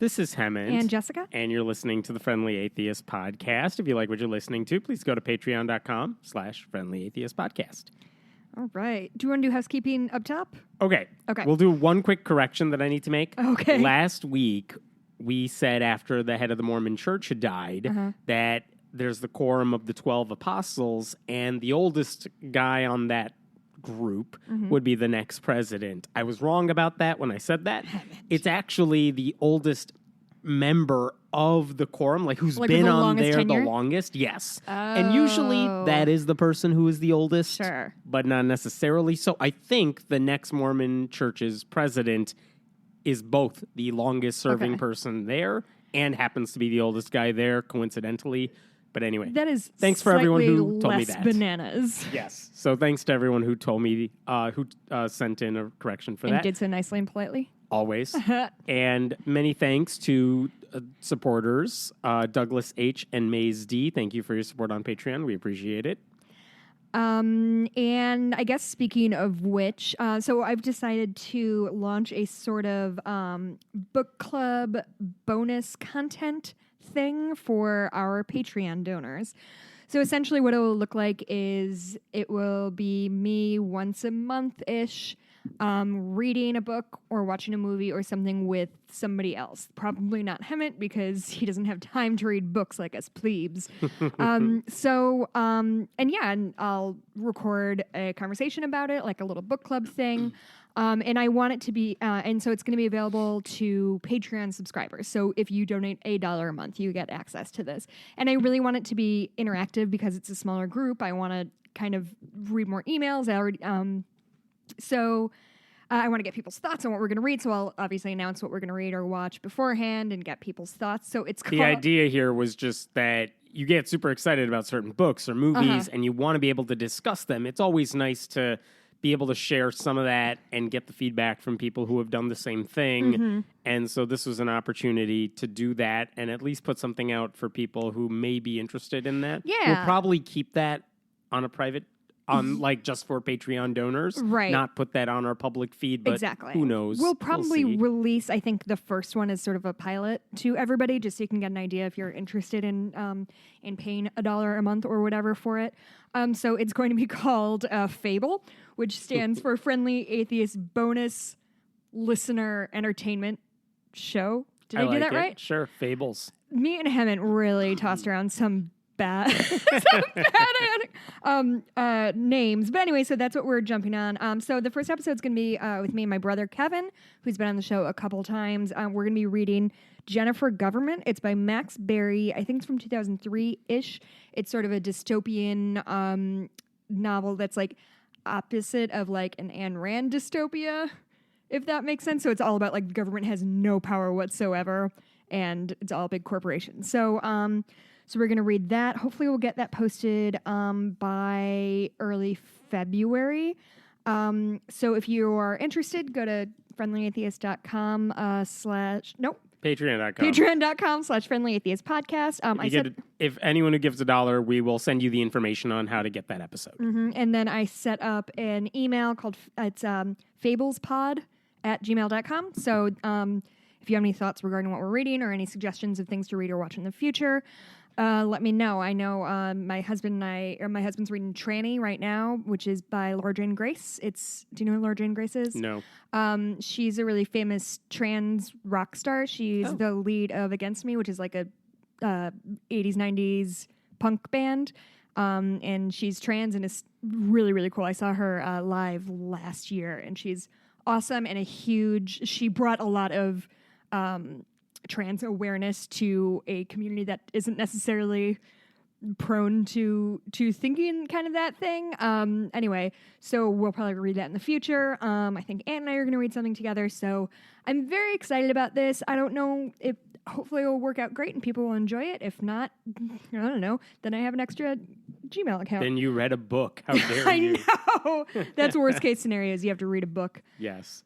This is Harmon. And Jessica. And you're listening to the Friendly Atheist Podcast. If you like what you're listening to, please go to patreon.com/Friendly Atheist Podcast. All right. Do you want to do housekeeping up top? Okay. Okay. We'll do one quick correction that I need to make. Okay. Last week, we said after the head of the Mormon Church had died that there's the quorum of the 12 apostles, and the oldest guy on that group would be the next president. I was wrong about that when I said that. It's actually the oldest member of the quorum, like who's been on there the longest. Yes. Oh. And usually that is the person who is the oldest, Sure. but not necessarily. So I think the next Mormon Church's president is both the longest serving person there and happens to be the oldest guy there, coincidentally. But anyway, that is thanks for everyone who told me that. Bananas. Yes. So thanks to everyone who told me, who sent in a correction for that. And did so nicely and politely. Always. And many thanks to supporters, Douglas H. and Maze D. Thank you for your support on Patreon. We appreciate it. And I guess speaking of which, so I've decided to launch a sort of book club bonus content thing for our Patreon donors. So essentially what it will look like is it will be me once a month-ish reading a book or watching a movie or something with somebody else. Probably not Hemmett because he doesn't have time to read books like us plebes. And I'll record a conversation about it, like a little book club thing. And I want it to be, and so it's going to be available to Patreon subscribers. So if you donate $1 a month, you get access to this. And I really want it to be interactive because it's a smaller group. I want to kind of read more emails. I want to get people's thoughts on what we're going to read. So I'll obviously announce what we're going to read or watch beforehand and get people's thoughts. So it's the idea here was just that you get super excited about certain books or movies and you want to be able to discuss them. It's always nice to be able to share some of that and get the feedback from people who have done the same thing. And so this was an opportunity to do that and at least put something out for people who may be interested in that. Yeah. We'll probably keep that on a private, like just for Patreon donors. Right. Not put that on our public feed, but who knows? We'll probably release, I think, the first one as sort of a pilot to everybody, just so you can get an idea if you're interested in paying $1 a month or whatever for it. So it's going to be called Fable, which stands for Friendly Atheist Bonus Listener Entertainment Show. Did I do that right? Sure, Fables. Me and Hemmett really tossed around some bad names. But anyway, so that's what we're jumping on. So the first episode's going to be with me and my brother Kevin, who's been on the show a couple times. We're going to be reading Jennifer Government. It's by Max Berry. I think it's from 2003-ish. It's sort of a dystopian novel that's like opposite of like an Ayn Rand dystopia, if that makes sense. So it's all about like the government has no power whatsoever and it's all big corporations. So we're going to read that. Hopefully we'll get that posted by early February. So if you are interested, go to friendlyatheist.com Patreon.com/friendlyatheistpodcast. If anyone who gives $1, we will send you the information on how to get that episode. And then I set up an email called, it's fablespod@gmail.com. So if you have any thoughts regarding what we're reading or any suggestions of things to read or watch in the future, let me know. I know my husband's reading Tranny right now, which is by Laura Jane Grace. Do you know who Laura Jane Grace is? No. She's a really famous trans rock star. She's the lead of Against Me, which is like a 80s, 90s punk band. And she's trans and is really, really cool. I saw her live last year, and she's awesome and she brought a lot of trans awareness to a community that isn't necessarily prone to thinking kind of that thing. Anyway, so we'll probably read that in the future. I think Ann and I are going to read something together, so I'm very excited about this. I don't know if hopefully it will work out great and people will enjoy it. If not, I don't know, then I have an extra Gmail account. Then you read a book. How dare you? I know. That's worst case scenario is you have to read a book. Yes.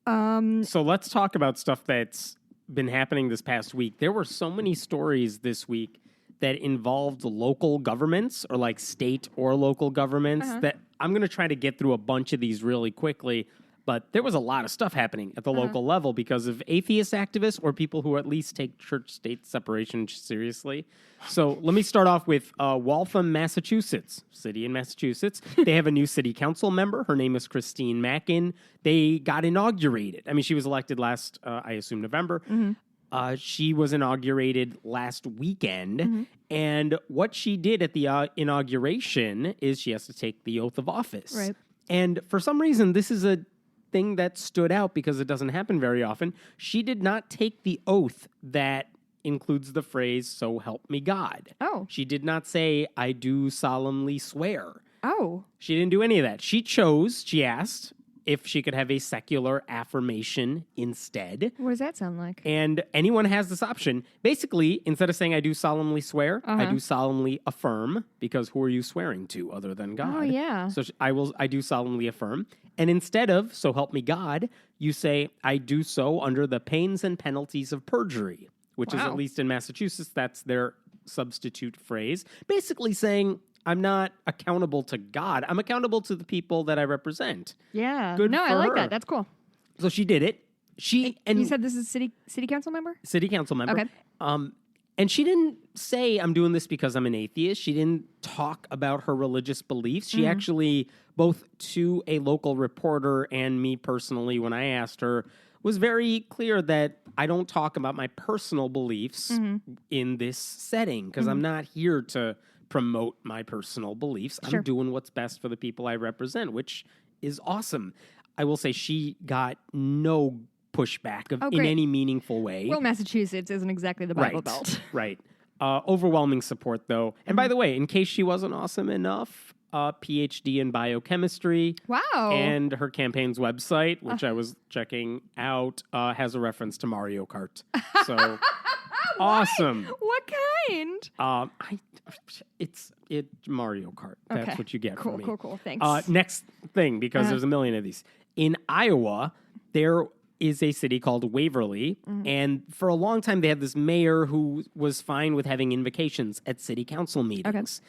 So let's talk about stuff that's been happening this past week. There were so many stories this week that involved local governments or like state or local governments that I'm going to try to get through a bunch of these really quickly. But there was a lot of stuff happening at the local level because of atheist activists or people who at least take church-state separation seriously. So let me start off with Waltham, Massachusetts, city in Massachusetts. They have a new city council member. Her name is Christine Mackin. They got inaugurated. I mean, she was elected last, I assume, November. She was inaugurated last weekend. And what she did at the inauguration is she has to take the oath of office. Right. And for some reason, this is a thing that stood out because it doesn't happen very often. She did not take the oath that includes the phrase, "So help me God." Oh. She did not say, "I do solemnly swear." Oh. She didn't do any of that. She asked if she could have a secular affirmation instead. What does that sound like? And anyone has this option. Basically, instead of saying, "I do solemnly swear," I do solemnly affirm, because who are you swearing to other than God? Oh, yeah. So I do solemnly affirm. And instead of, "So help me God," you say, "I do so under the pains and penalties of perjury," which is, at least in Massachusetts, that's their substitute phrase. Basically saying, I'm not accountable to God. I'm accountable to the people that I represent. Yeah. Good No, for I like her. that. That's cool. So she did it. And you said this is city council member? city council member. Okay. And she didn't say, "I'm doing this because I'm an atheist." She didn't talk about her religious beliefs. She actually, both to a local reporter and me personally, when I asked her, was very clear that I don't talk about my personal beliefs in this setting because I'm not here to promote my personal beliefs. Sure. I'm doing what's best for the people I represent, which is awesome. I will say she got no pushback in great. any meaningful way. Well, Massachusetts isn't exactly the Bible Right. Belt. Right. Overwhelming support, though. And by the way, in case she wasn't awesome enough, PhD in biochemistry. Wow. And her campaign's website, which I was checking out, has a reference to Mario Kart. So awesome. What kind? It's Mario Kart. That's Okay. what you get from me. Cool. Thanks. Next thing, because there's a million of these. In Iowa, there is a city called Waverly, and for a long time they had this mayor who was fine with having invocations at city council meetings.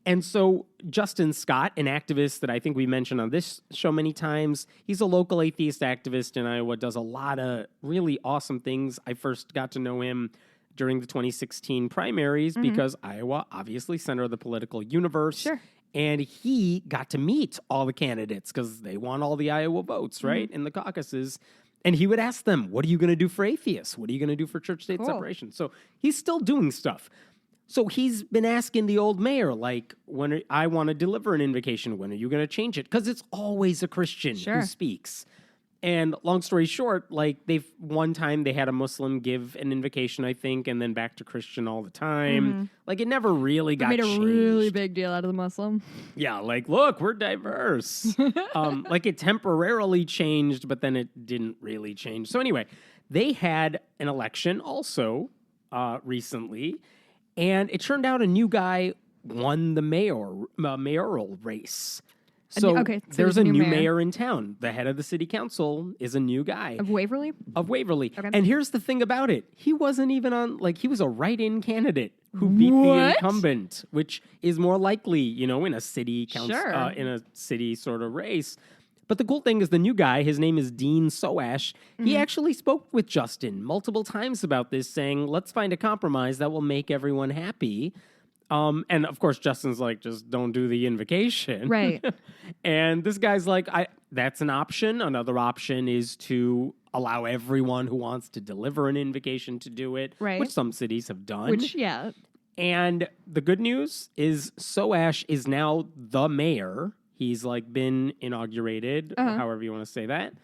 And so Justin Scott, an activist that I think we mentioned on this show many times, he's a local atheist activist in Iowa, does a lot of really awesome things. I first got to know him during the 2016 primaries because Iowa, obviously, center of the political universe. Sure. And he got to meet all the candidates because they won all the Iowa votes, right, in the caucuses. And he would ask them, what are you going to do for atheists? What are you going to do for church-state separation? So he's still doing stuff. So he's been asking the old mayor, like, I want to deliver an invocation. When are you going to change it? Because it's always a Christian who speaks. And long story short, like one time they had a Muslim give an invocation, I think, and then back to Christian all the time. Like it never really got changed. Made a really big deal out of the Muslim. Yeah, like, look, we're diverse. Like it temporarily changed, but then it didn't really change. So anyway, they had an election also recently, and it turned out a new guy won the mayoral race. So, there's a new mayor in town. The head of the city council is a new guy. Of Waverly? Of Waverly. Okay. And here's the thing about it. He wasn't even on, like, he was a write-in candidate who beat the incumbent, which is more likely, in a city council, in a city sort of race. But the cool thing is the new guy, his name is Dean Soash. He actually spoke with Justin multiple times about this, saying, let's find a compromise that will make everyone happy. And of course, Justin's like, just don't do the invocation. Right. And this guy's like, that's an option. Another option is to allow everyone who wants to deliver an invocation to do it, which some cities have done. And the good news is Soash is now the mayor. He's like been inaugurated, or however you want to say that.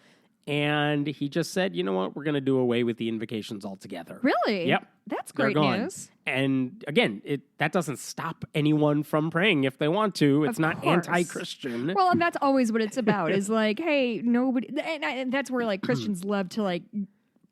And he just said, you know what, we're going to do away with the invocations altogether. Really? Yep. That's great news. And again, that doesn't stop anyone from praying if they want to. It's not anti-Christian. Well, and that's always what it's about is like, hey, nobody, and that's where like Christians love to like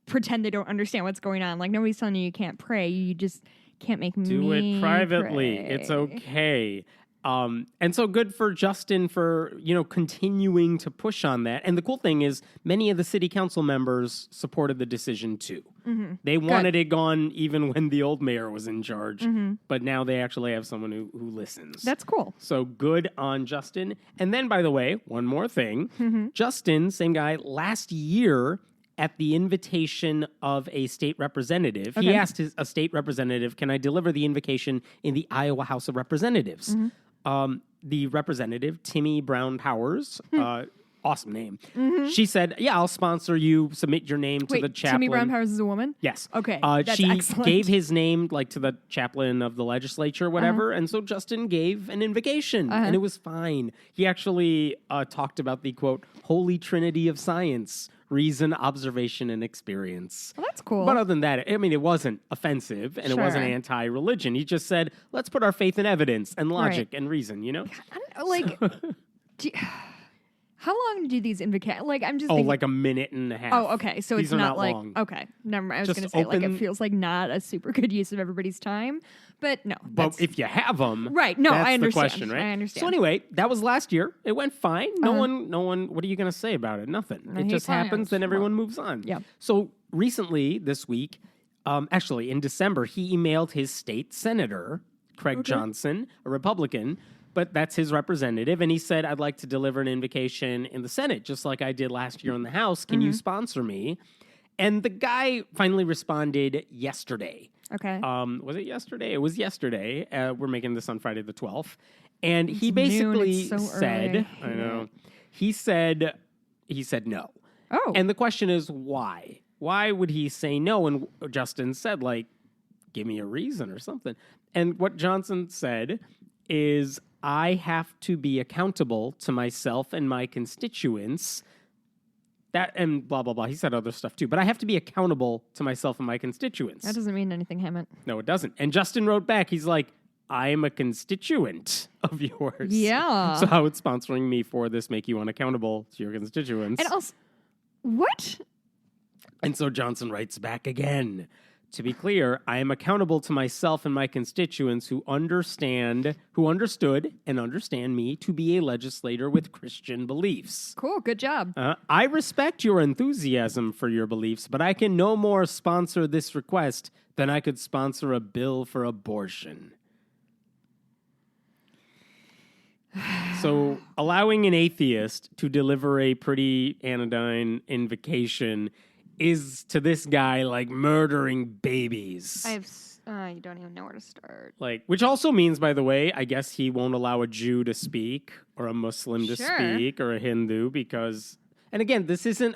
pretend they don't understand what's going on. Like nobody's telling you can't pray. You just can't make me do it privately. pray. It's okay. And so good for Justin for, continuing to push on that. And the cool thing is many of the city council members supported the decision too. Mm-hmm. They wanted it gone even when the old mayor was in charge. Mm-hmm. But now they actually have someone who listens. That's cool. So good on Justin. And then, by the way, one more thing. Mm-hmm. Justin, same guy, last year at the invitation of a state representative, he asked a state representative, can I deliver the invocation in the Iowa House of Representatives? Mm-hmm. The representative, Timmy Brown Powers, awesome name. Mm-hmm. She said, yeah, I'll sponsor you, submit your name to the chaplain. Timmy Brown Powers is a woman? Yes. Okay, that's she excellent. gave his name to the chaplain of the legislature or whatever, and so Justin gave an invocation, and it was fine. He actually talked about the, quote, holy trinity of science, reason, observation, and experience. Well, that's cool. But other than that, it wasn't offensive, and it wasn't anti-religion. He just said, let's put our faith in evidence and logic and reason, I don't know, how long do these invocations? I'm just thinking, like a minute and a half. Oh, okay. So these it's not long. Okay, never mind. I was going to say, it feels like not a super good use of everybody's time, but no. But if you have them, right? No, that's I understand. The question, right? I understand. So anyway, that was last year. It went fine. No one. What are you going to say about it? Nothing. It just happens. Then everyone moves on. Yeah. So recently, this week, actually in December, he emailed his state senator, Craig Johnson, a Republican. But that's his representative, and he said, I'd like to deliver an invocation in the Senate, just like I did last year in the House. Can you sponsor me? And the guy finally responded yesterday. Okay. Was it yesterday? It was yesterday. We're making this on Friday the 12th. And he basically said, I know, he said no. Oh. And the question is, why? Why would he say no? And Justin said, give me a reason or something. And what Johnson said is, I have to be accountable to myself and my constituents. That and blah, blah, blah. He said other stuff too. But I have to be accountable to myself and my constituents. That doesn't mean anything, Hammond. No, it doesn't. And Justin wrote back. He's like, I am a constituent of yours. Yeah. So how would sponsoring me for this make you unaccountable to your constituents? And also, what? And so Johnson writes back again. To be clear, I am accountable to myself and my constituents who understood and understand me to be a legislator with Christian beliefs. Cool, good job. I respect your enthusiasm for your beliefs, but I can no more sponsor this request than I could sponsor a bill for abortion. So allowing an atheist to deliver a pretty anodyne invocation is to this guy like murdering babies. You don't even know where to start. Which also means, by the way, I guess he won't allow a Jew to speak or a Muslim to speak or a Hindu because, and again,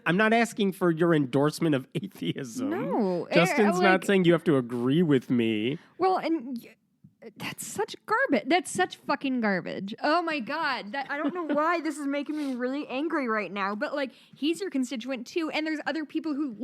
I'm not asking for your endorsement of atheism. No. Justin's not saying you have to agree with me. Well, and that's such garbage. That's such fucking garbage. Oh my God. I don't know why this is making me really angry right now, but he's your constituent too. And there's other people who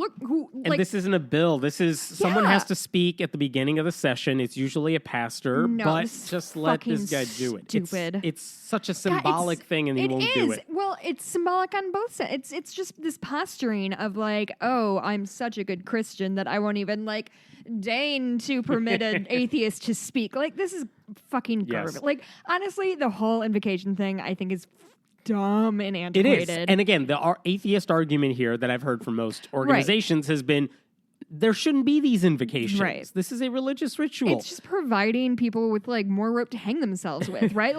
and this isn't a bill. This is someone has to speak at the beginning of the session. It's usually a pastor, but just let this guy do it. Stupid. It's such a symbolic thing and he won't do it. Well, it's symbolic on both sides. It's just this posturing of I'm such a good Christian that I won't even deign to permit an atheist to speak. This is fucking garbage. Yes. Honestly, the whole invocation thing I think is dumb and antiquated. It is. And again, the atheist argument here that I've heard from most organizations has been there shouldn't be these invocations. Right. This is a religious ritual. It's just providing people with more rope to hang themselves with, right?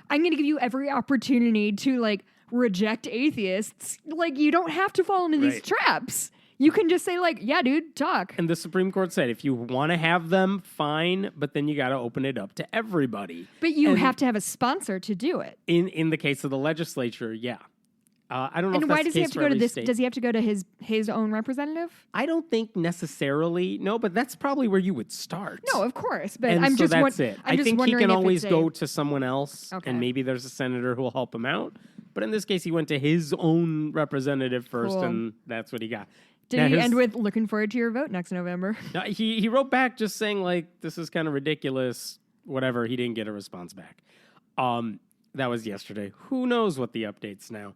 I'm going to give you every opportunity to reject atheists. You don't have to fall into these traps. You can just say, yeah, dude, talk. And the Supreme Court said, if you want to have them, fine, but then you got to open it up to everybody. But you have to have a sponsor to do it. In the case of the legislature, yeah. I don't know and if that's why does the he case have to for go to every this? state. Does he have to go to his own representative? I don't think necessarily. No, but that's probably where you would start. No, of course. But and I'm so just that's it. I think he can always go to someone else, and maybe there's a senator who will help him out. But in this case, he went to his own representative first, and that's what he got. Did he end with looking forward to your vote next November? No, he wrote back just saying this is kind of ridiculous. Whatever. He didn't get a response back. That was yesterday. Who knows what the update's now?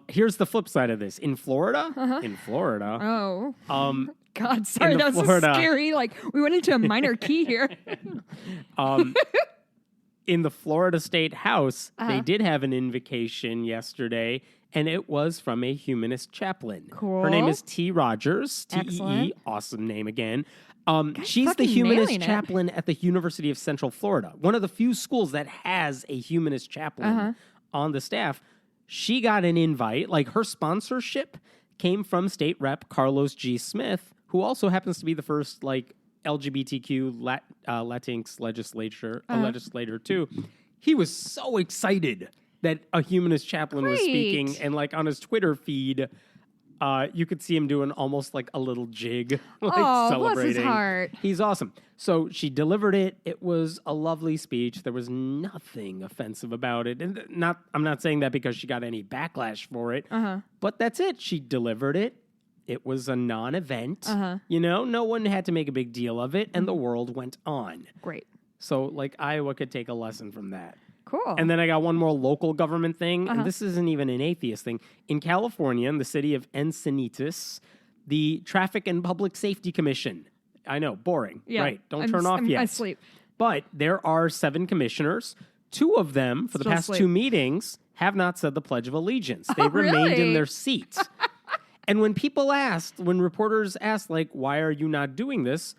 Here's the flip side of this. In Florida, Oh. God, sorry, that was Florida, so scary. We went into a minor key here. in the Florida State House, they did have an invocation yesterday, and it was from a humanist chaplain. Cool. Her name is T. Rogers, T-E-E, Excellent. awesome name again. She's the fucking humanist nailing it. chaplain at the University of Central Florida, one of the few schools that has a humanist chaplain on the staff. She got an invite, like her sponsorship came from State Rep Carlos G. Smith, who also happens to be the first LGBTQ Latinx legislator too. He was so excited that a humanist chaplain was speaking, and on his Twitter feed, you could see him doing almost like a little jig, celebrating. Bless his heart. He's awesome. So she delivered it. It was a lovely speech. There was nothing offensive about it, and I'm not saying that because she got any backlash for it, but that's it. She delivered it. It was a non-event. No one had to make a big deal of it, and the world went on. Great. So, Iowa could take a lesson from that. Cool. And then I got one more local government thing, and this isn't even an atheist thing. In California, in the city of Encinitas, the Traffic and Public Safety Commission. I know, boring. Yeah. Right. Don't turn off yet. I sleep. But there are 7 commissioners. 2 of them, for the past 2 meetings, have not said the Pledge of Allegiance. They remained in their seats. And when reporters asked, why are you not doing this?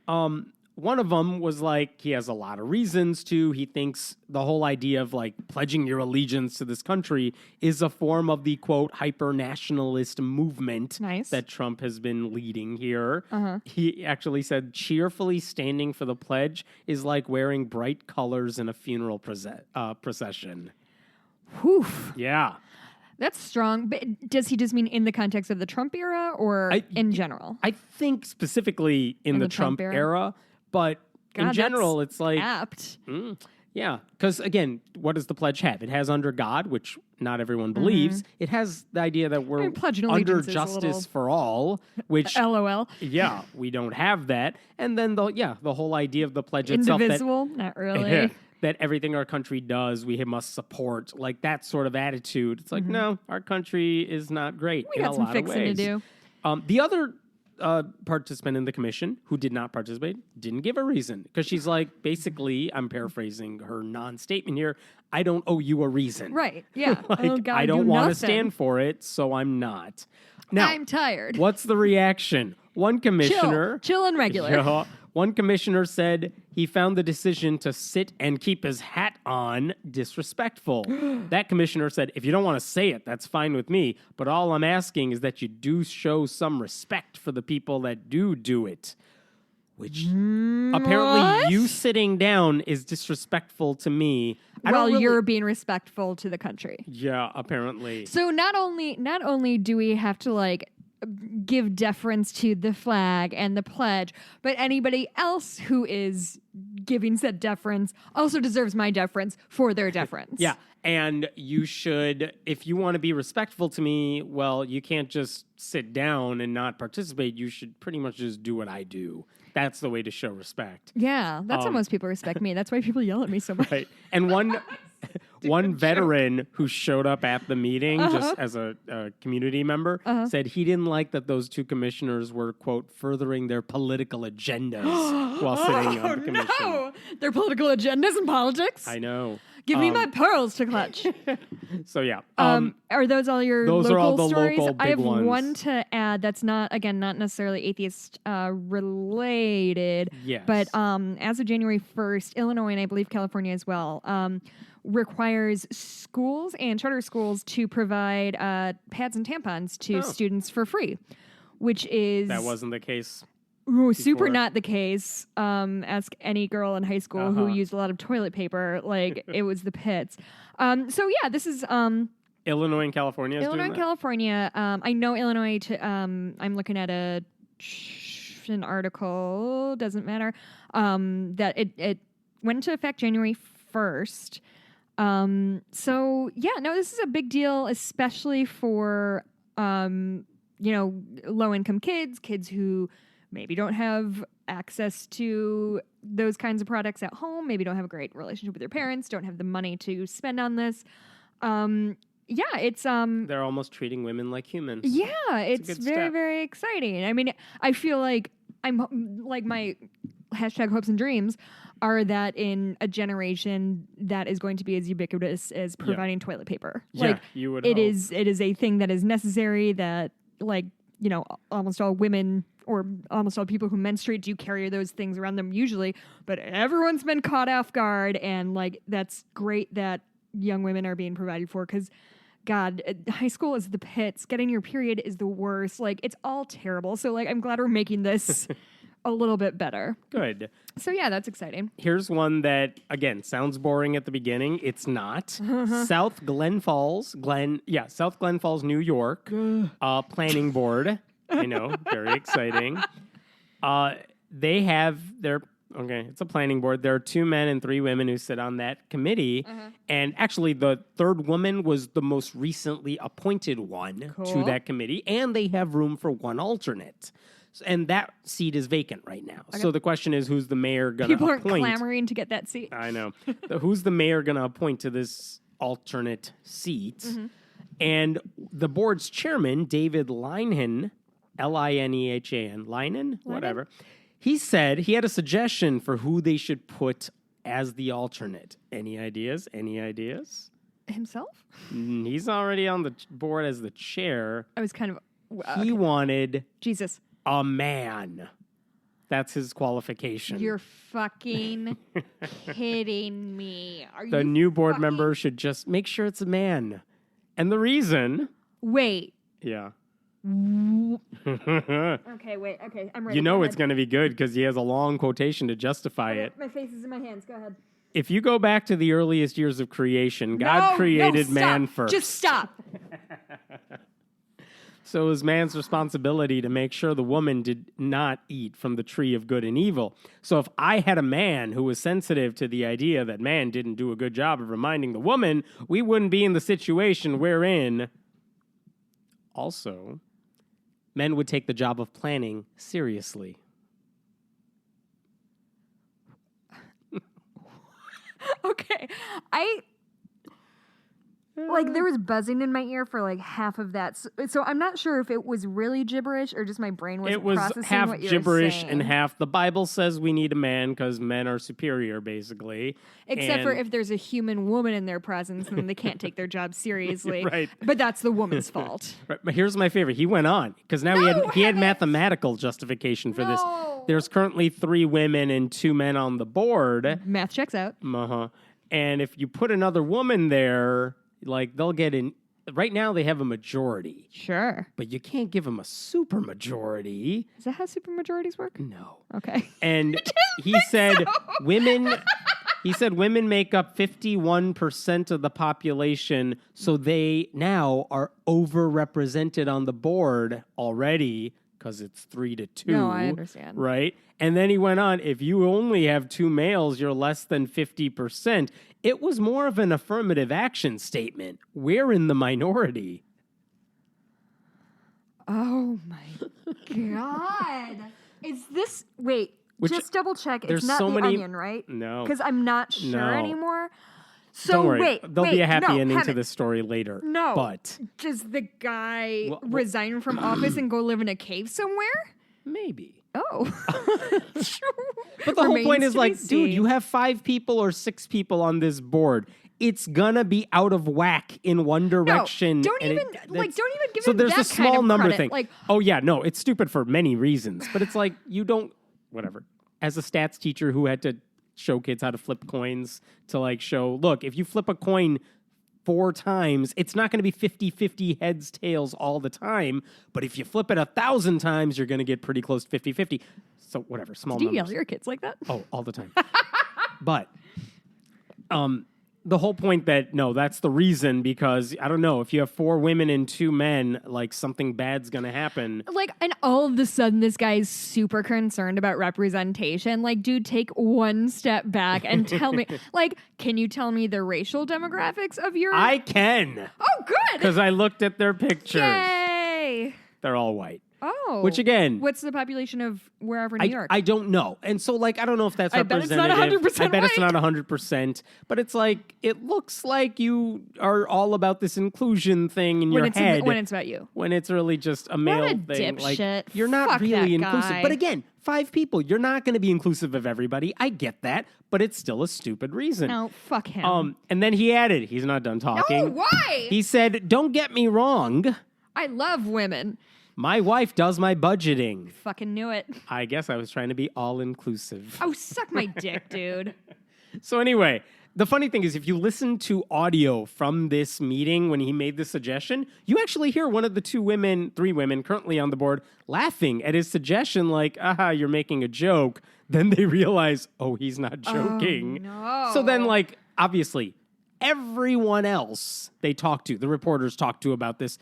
One of them was he has a lot of reasons to. He thinks the whole idea of pledging your allegiance to this country is a form of the quote hyper-nationalist movement that Trump has been leading here. He actually said cheerfully standing for the pledge is like wearing bright colors in a funeral procession. Whew. Yeah. That's strong. But does he just mean in the context of the Trump era or in general? I think specifically in the Trump era. But in general, it's apt. Yeah. Because again, what does the pledge have? It has under God, which not everyone believes. It has the idea that we're under justice for all, which LOL. Yeah, we don't have that. And then the whole idea of the pledge itself. Indivisible? Not really. That everything our country does, we must support. That sort of attitude. It's no, our country is not great in a lot of ways. We got some fixing to do. The other participant in the commission who did not participate didn't give a reason because she's basically, I'm paraphrasing her non-statement here, I don't owe you a reason. Right. Yeah. I don't want to stand for it, so I'm not. Now, I'm tired. What's the reaction? One commissioner... Chill and regular. One commissioner said he found the decision to sit and keep his hat on disrespectful. That commissioner said, if you don't want to say it, that's fine with me. But all I'm asking is that you do show some respect for the people that do it. Which apparently you sitting down is disrespectful to me. You're being respectful to the country. Yeah, apparently. So not only do we have to give deference to the flag and the pledge, but anybody else who is giving said deference also deserves my deference for their deference. Yeah. And you should, if you want to be respectful to me, well, you can't just sit down and not participate. You should pretty much just do what I do. That's the way to show respect. Yeah, that's how most people respect me. That's why people yell at me so much. Right. And one veteran who showed up at the meeting just as a community member said he didn't like that those 2 commissioners were, quote, furthering their political agendas while sitting on the commission. No! Their political agendas in politics? I know. Give me my pearls to clutch. So, yeah. Are those all your those local are all the stories? local big I have ones. one to add that's not necessarily atheist related. Yes. But as of January 1st, Illinois and I believe California as well requires schools and charter schools to provide pads and tampons to students for free, which is... That wasn't the case. Ooh, super not the case. Ask any girl in high school who used a lot of toilet paper. It was the pits. So yeah, this is Illinois and California. Illinois and California. I know Illinois. I'm looking at an article. Doesn't matter. That it went into effect January 1st. So yeah, no, this is a big deal, especially for low income kids who maybe don't have access to those kinds of products at home, maybe don't have a great relationship with their parents, don't have the money to spend on this. It's they're almost treating women like humans. Yeah, it's very, very exciting. I mean, I feel like I'm my hashtag hopes and dreams are that in a generation that is going to be as ubiquitous as providing toilet paper. Yeah, like you would it hope. it is a thing that is necessary, that like, you know, almost all women or almost all people who menstruate do carry those things around them usually, but everyone's been caught off guard, and like that's great that young women are being provided for, because God, high school is the pits. Getting your period is the worst. Like, it's all terrible. So, like, I'm glad we're making this a little bit better. Good. So, yeah, that's exciting. Here's one that, again, sounds boring at the beginning. It's not. South Glen Falls, New York, planning board. I know, very exciting. They have their... Okay, it's a planning board. There are 2 men and 3 women who sit on that committee. And actually, the third woman was the most recently appointed one to that committee. And they have room for 1 alternate. And that seat is vacant right now. Okay. So the question is, who's the mayor going to appoint? People aren't clamoring to get that seat. I know. Who's the mayor going to appoint to this alternate seat? And the board's chairman, David Linehan, Linehan, Linehan? Whatever. He said he had a suggestion for who they should put as the alternate. Any ideas? Any ideas? Himself? He's already on the board as the chair. I was kind of... He wanted... Jesus. A man. That's his qualification. You're fucking kidding me. The new board member should just make sure it's a man. And the reason... Wait. Yeah. Okay, wait. Okay, I'm ready. You know it's going to be good because he has a long quotation to justify it. My face is in my hands. Go ahead. If you go back to the earliest years of creation, God created man first. Just stop. So it was man's responsibility to make sure the woman did not eat from the tree of good and evil. So if I had a man who was sensitive to the idea that man didn't do a good job of reminding the woman, we wouldn't be in the situation we're in. Also, men would take the job of planning seriously. Okay. There was buzzing in my ear for like half of that. So I'm not sure if it was really gibberish or just my brain wasn't processing half what you gibberish were saying. and half the Bible says we need a man because men are superior, basically. Except for if there's a human woman in their presence, then they can't take their job seriously. Right. But that's the woman's fault. Right. But here's my favorite. He went on because now he had mathematical justification for this. There's currently 3 women and 2 men on the board. Math checks out. And if you put another woman there, like they'll get in. Right now they have a majority. Sure. But you can't give them a super majority. Is that how super majorities work? No. Okay. And he said women make up 51% of the population, so they now are overrepresented on the board already because it's 3-2. No, I understand. Right? And then he went on, if you only have 2 males, you're less than 50%. It was more of an affirmative action statement. We're in the minority. Oh my God. Is this, just double check. It's not so the many, onion, right? No. Because I'm not sure anymore. So don't worry. There'll be a happy ending to this this story later. No. But does the guy resign from office and go live in a cave somewhere? Maybe. Oh. But the whole point is like, dude, you have 5 people or 6 people on this board. It's gonna be out of whack in one direction. No, don't even give so him there's that a small kind of number credit. thing. Like, oh yeah, no, it's stupid for many reasons. But it's like you don't whatever. As a stats teacher who had to show kids how to flip coins to like show, look, if you flip a coin 4 times, it's not going to be 50-50 heads, tails all the time. But if you flip it 1,000 times, you're going to get pretty close to 50-50. So whatever, small numbers. Do you yell at your kids like that? Oh, all the time. But the whole point that, no, that's the reason because, I don't know, if you have 4 women and 2 men, like something bad's going to happen. Like, and all of a sudden this guy's super concerned about representation. Like, dude, take one step back and tell me, like, can you tell me the racial demographics of your... I can. Oh, good. Because I looked at their pictures. Yay. They're all white. Oh. Which, again... What's the population of wherever in New York? I don't know. And so, like, I don't know if that's representative. I bet it's not 100% I bet it's not 100%. But it's like, it looks like you are all about this inclusion thing in your head. When it's about you. When it's really just a male thing. Dipshit. Like, you're not Fuck really that inclusive. guy. But again, 5 people. You're not going to be inclusive of everybody. I get that. But it's still a stupid reason. No, fuck him. And then he added, he's not done talking. No, why? He said, don't get me wrong. I love women. My wife does my budgeting. Fucking knew it. I guess I was trying to be all-inclusive. Oh, suck my dick, dude. So anyway, the funny thing is if you listen to audio from this meeting when he made this suggestion, you actually hear one of the 3 women currently on the board laughing at his suggestion like, aha, you're making a joke. Then they realize, oh, he's not joking. Oh, no. So then, like, obviously, everyone else they talked to, the reporters talked to about this,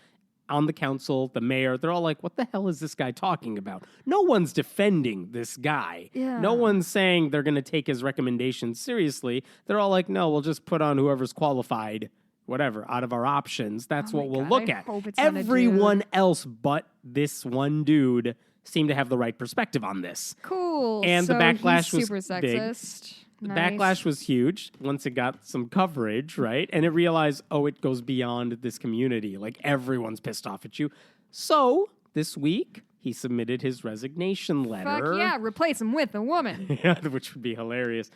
on the council, the mayor, they're all like, what the hell is this guy talking about? No one's defending this guy. Yeah. No one's saying they're going to take his recommendations seriously. They're all like, no, we'll just put on whoever's qualified, whatever, out of our options. That's what we'll look at. Everyone else but this one dude seemed to have the right perspective on this. Cool. And so the backlash he's was super big. sexist. The Nice. backlash was huge once it got some coverage, right? And it realized, oh, it goes beyond this community. Like, everyone's pissed off at you. So, this week, he submitted his resignation letter. Fuck yeah, replace him with a woman. Yeah, which would be hilarious.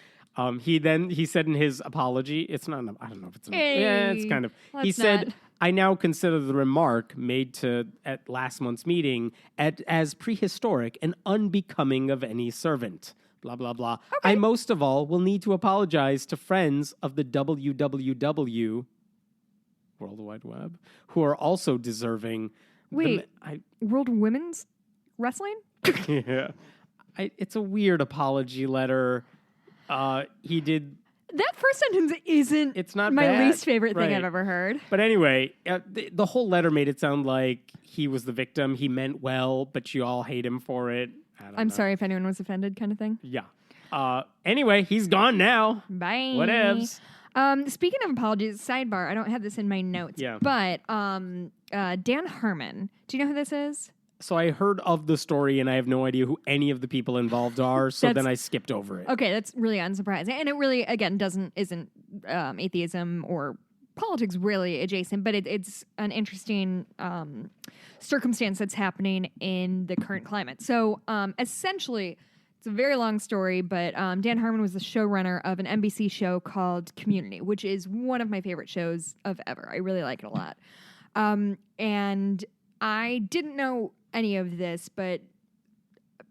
He said in his apology, it's not, I don't know if it's, yeah, it's kind of, he said, I now consider the remark made at last month's meeting as prehistoric and unbecoming of any servant. Blah, blah, blah. Okay. I most of all will need to apologize to friends of the WWW, World Wide Web, who are also deserving. Wait, World Women's Wrestling? Yeah. It's a weird apology letter. He did... That first sentence isn't It's not my bad. least favorite thing Right. I've ever heard. But anyway, the whole letter made it sound like he was the victim. He meant well, but you all hate him for it. I'm sorry if anyone was offended kind of thing. Yeah. Anyway, he's gone now. Bye. Whatevs. Speaking of apologies, sidebar, I don't have this in my notes. Yeah. But Dan Harmon, do you know who this is? So I heard of the story, and I have no idea who any of the people involved are, so then I skipped over it. Okay, that's really unsurprising. And it really, again, isn't atheism or politics really adjacent, but it's an interesting circumstance that's happening in the current climate. So essentially, it's a very long story, but Dan Harmon was the showrunner of an NBC show called Community, which is one of my favorite shows of ever. I really like it a lot. And I didn't know any of this, but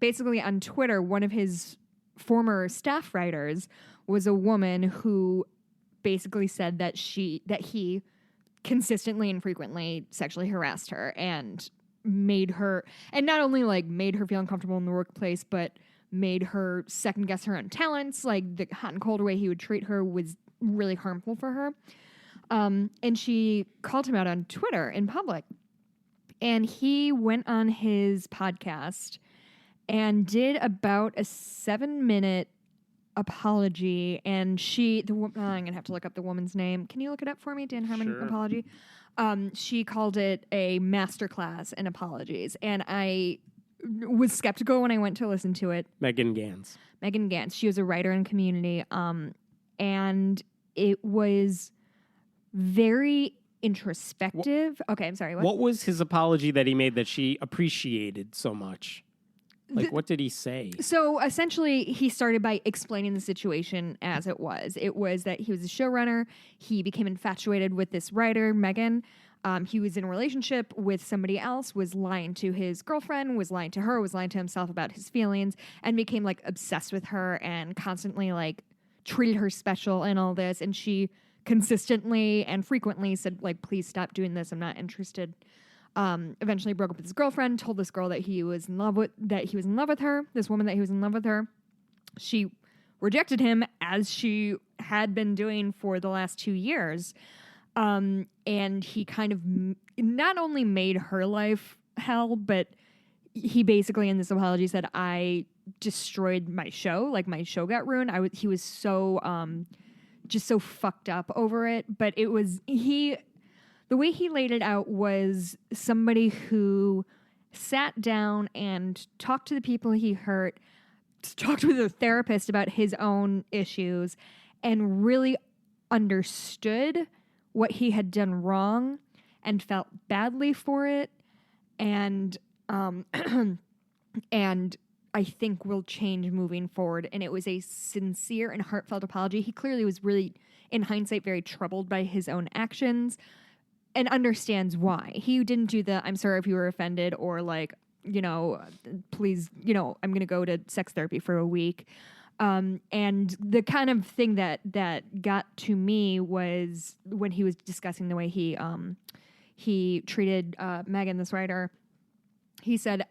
basically on Twitter, one of his former staff writers was a woman who basically said that he consistently and frequently sexually harassed her and made her, and not only like made her feel uncomfortable in the workplace, but made her second guess her own talents. Like the hot and cold way he would treat her was really harmful for her. And she called him out on Twitter in public. And he went on his podcast and did about a 7-minute apology. And I'm going to have to look up the woman's name. Can you look it up for me? Dan Harmon Sure. apology. She called it a masterclass in apologies. And I was skeptical when I went to listen to it. Megan Gantz. She was a writer in Community. And it was very introspective. Okay, I'm sorry. What was his apology that he made that she appreciated so much? Like, what did he say? So essentially, he started by explaining the situation as it was. It was that he was a showrunner. He became infatuated with this writer, Megan. He was in a relationship with somebody else, was lying to his girlfriend, was lying to her, was lying to himself about his feelings, and became like obsessed with her and constantly like treated her special and all this. And she consistently and frequently said, like, please stop doing this. I'm not interested. Eventually broke up with his girlfriend, told this girl that he was in love with her, this woman that he was in love with her. She rejected him as she had been doing for the last 2 years. And he kind of not only made her life hell, but he basically in this apology said, I destroyed my show. Like my show got ruined. He was so, just so fucked up over it. But the way he laid it out was somebody who sat down and talked to the people he hurt, talked with a therapist about his own issues, and really understood what he had done wrong and felt badly for it, and and I think will change moving forward. And it was a sincere and heartfelt apology. He clearly was really, in hindsight, very troubled by his own actions and understands why. He didn't do the "I'm sorry if you were offended" or like, you know, please, you know, I'm going to go to sex therapy for a week. And the kind of thing that got to me was when he was discussing the way he treated Megan, this writer. He said,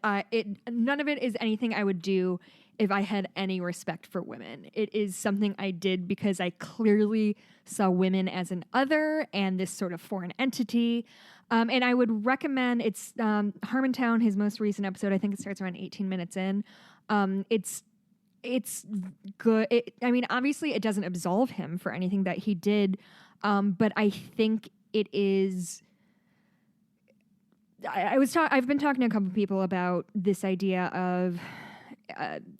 none of it is anything I would do if I had any respect for women. It is something I did because I clearly saw women as an other and this sort of foreign entity. And I would recommend, it's Harmontown, his most recent episode. I think it starts around 18 minutes in. It's good. I mean, obviously it doesn't absolve him for anything that he did. But I think it is... I've been talking to a couple of people about this idea of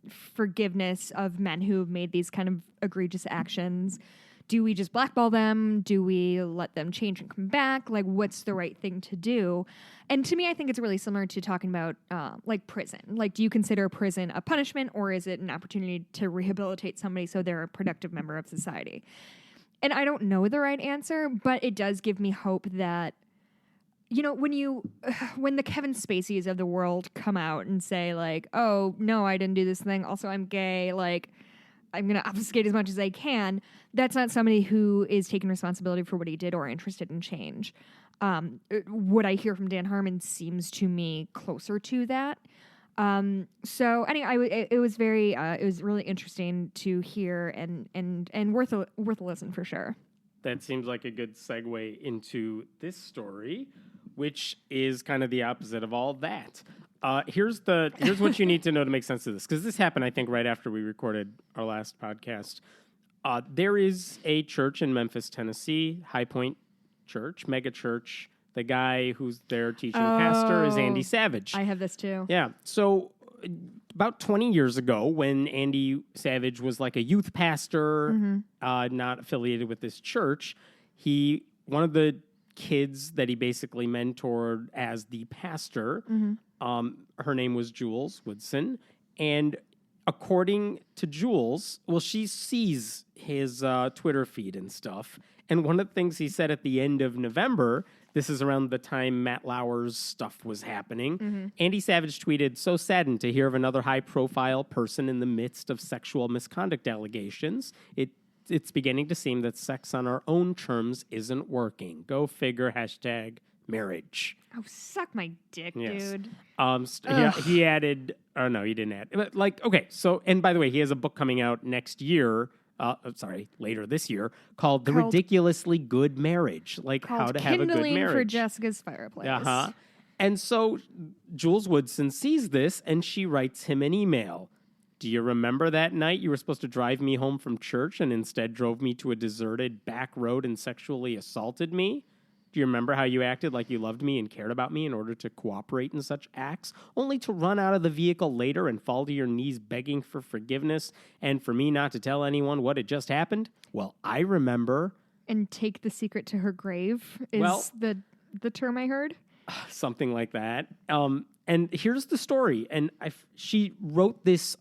forgiveness of men who have made these kind of egregious actions. Do we just blackball them? Do we let them change and come back? Like, what's the right thing to do? And to me, I think it's really similar to talking about like prison. Like, do you consider prison a punishment, or is it an opportunity to rehabilitate somebody so they're a productive member of society? And I don't know the right answer, but it does give me hope that, you know, when the Kevin Spaceys of the world come out and say like, oh, no, I didn't do this thing. Also, I'm gay. Like, I'm going to obfuscate as much as I can. That's not somebody who is taking responsibility for what he did or interested in change. What I hear from Dan Harmon seems to me closer to that. So anyway, it was really interesting to hear and worth a listen for sure. That seems like a good segue into this story, which is kind of the opposite of all that. Here's what you need to know to make sense of this, because this happened, I think, right after we recorded our last podcast. There is a church in Memphis, Tennessee, High Point Church, Megachurch. The guy who's their teaching pastor is Andy Savage. I have this too. Yeah. So about 20 years ago, when Andy Savage was like a youth pastor, not affiliated with this church, one of the kids that he basically mentored as the pastor, her name was Jules Woodson. And according to Jules, well, she sees his Twitter feed and stuff. And one of the things he said at the end of November, this is around the time Matt Lauer's stuff was happening, Andy Savage tweeted, "So saddened to hear of another high-profile person in the midst of sexual misconduct allegations. It's beginning to seem that sex on our own terms isn't working. Go figure, #marriage." Oh, suck my dick, dude. He added, oh no, he didn't add. But like, okay, so, and by the way, he has a book coming out next year, later this year, called The Ridiculously Good Marriage. Like how to have a good marriage. For Jessica's Fireplace. And so Jules Woodson sees this and she writes him an email. "Do you remember that night you were supposed to drive me home from church and instead drove me to a deserted back road and sexually assaulted me? Do you remember how you acted like you loved me and cared about me in order to cooperate in such acts, only to run out of the vehicle later and fall to your knees begging for forgiveness and for me not to tell anyone what had just happened? Well, I remember." And take the secret to her grave is the term I heard. Something like that. And here's the story. And she wrote this.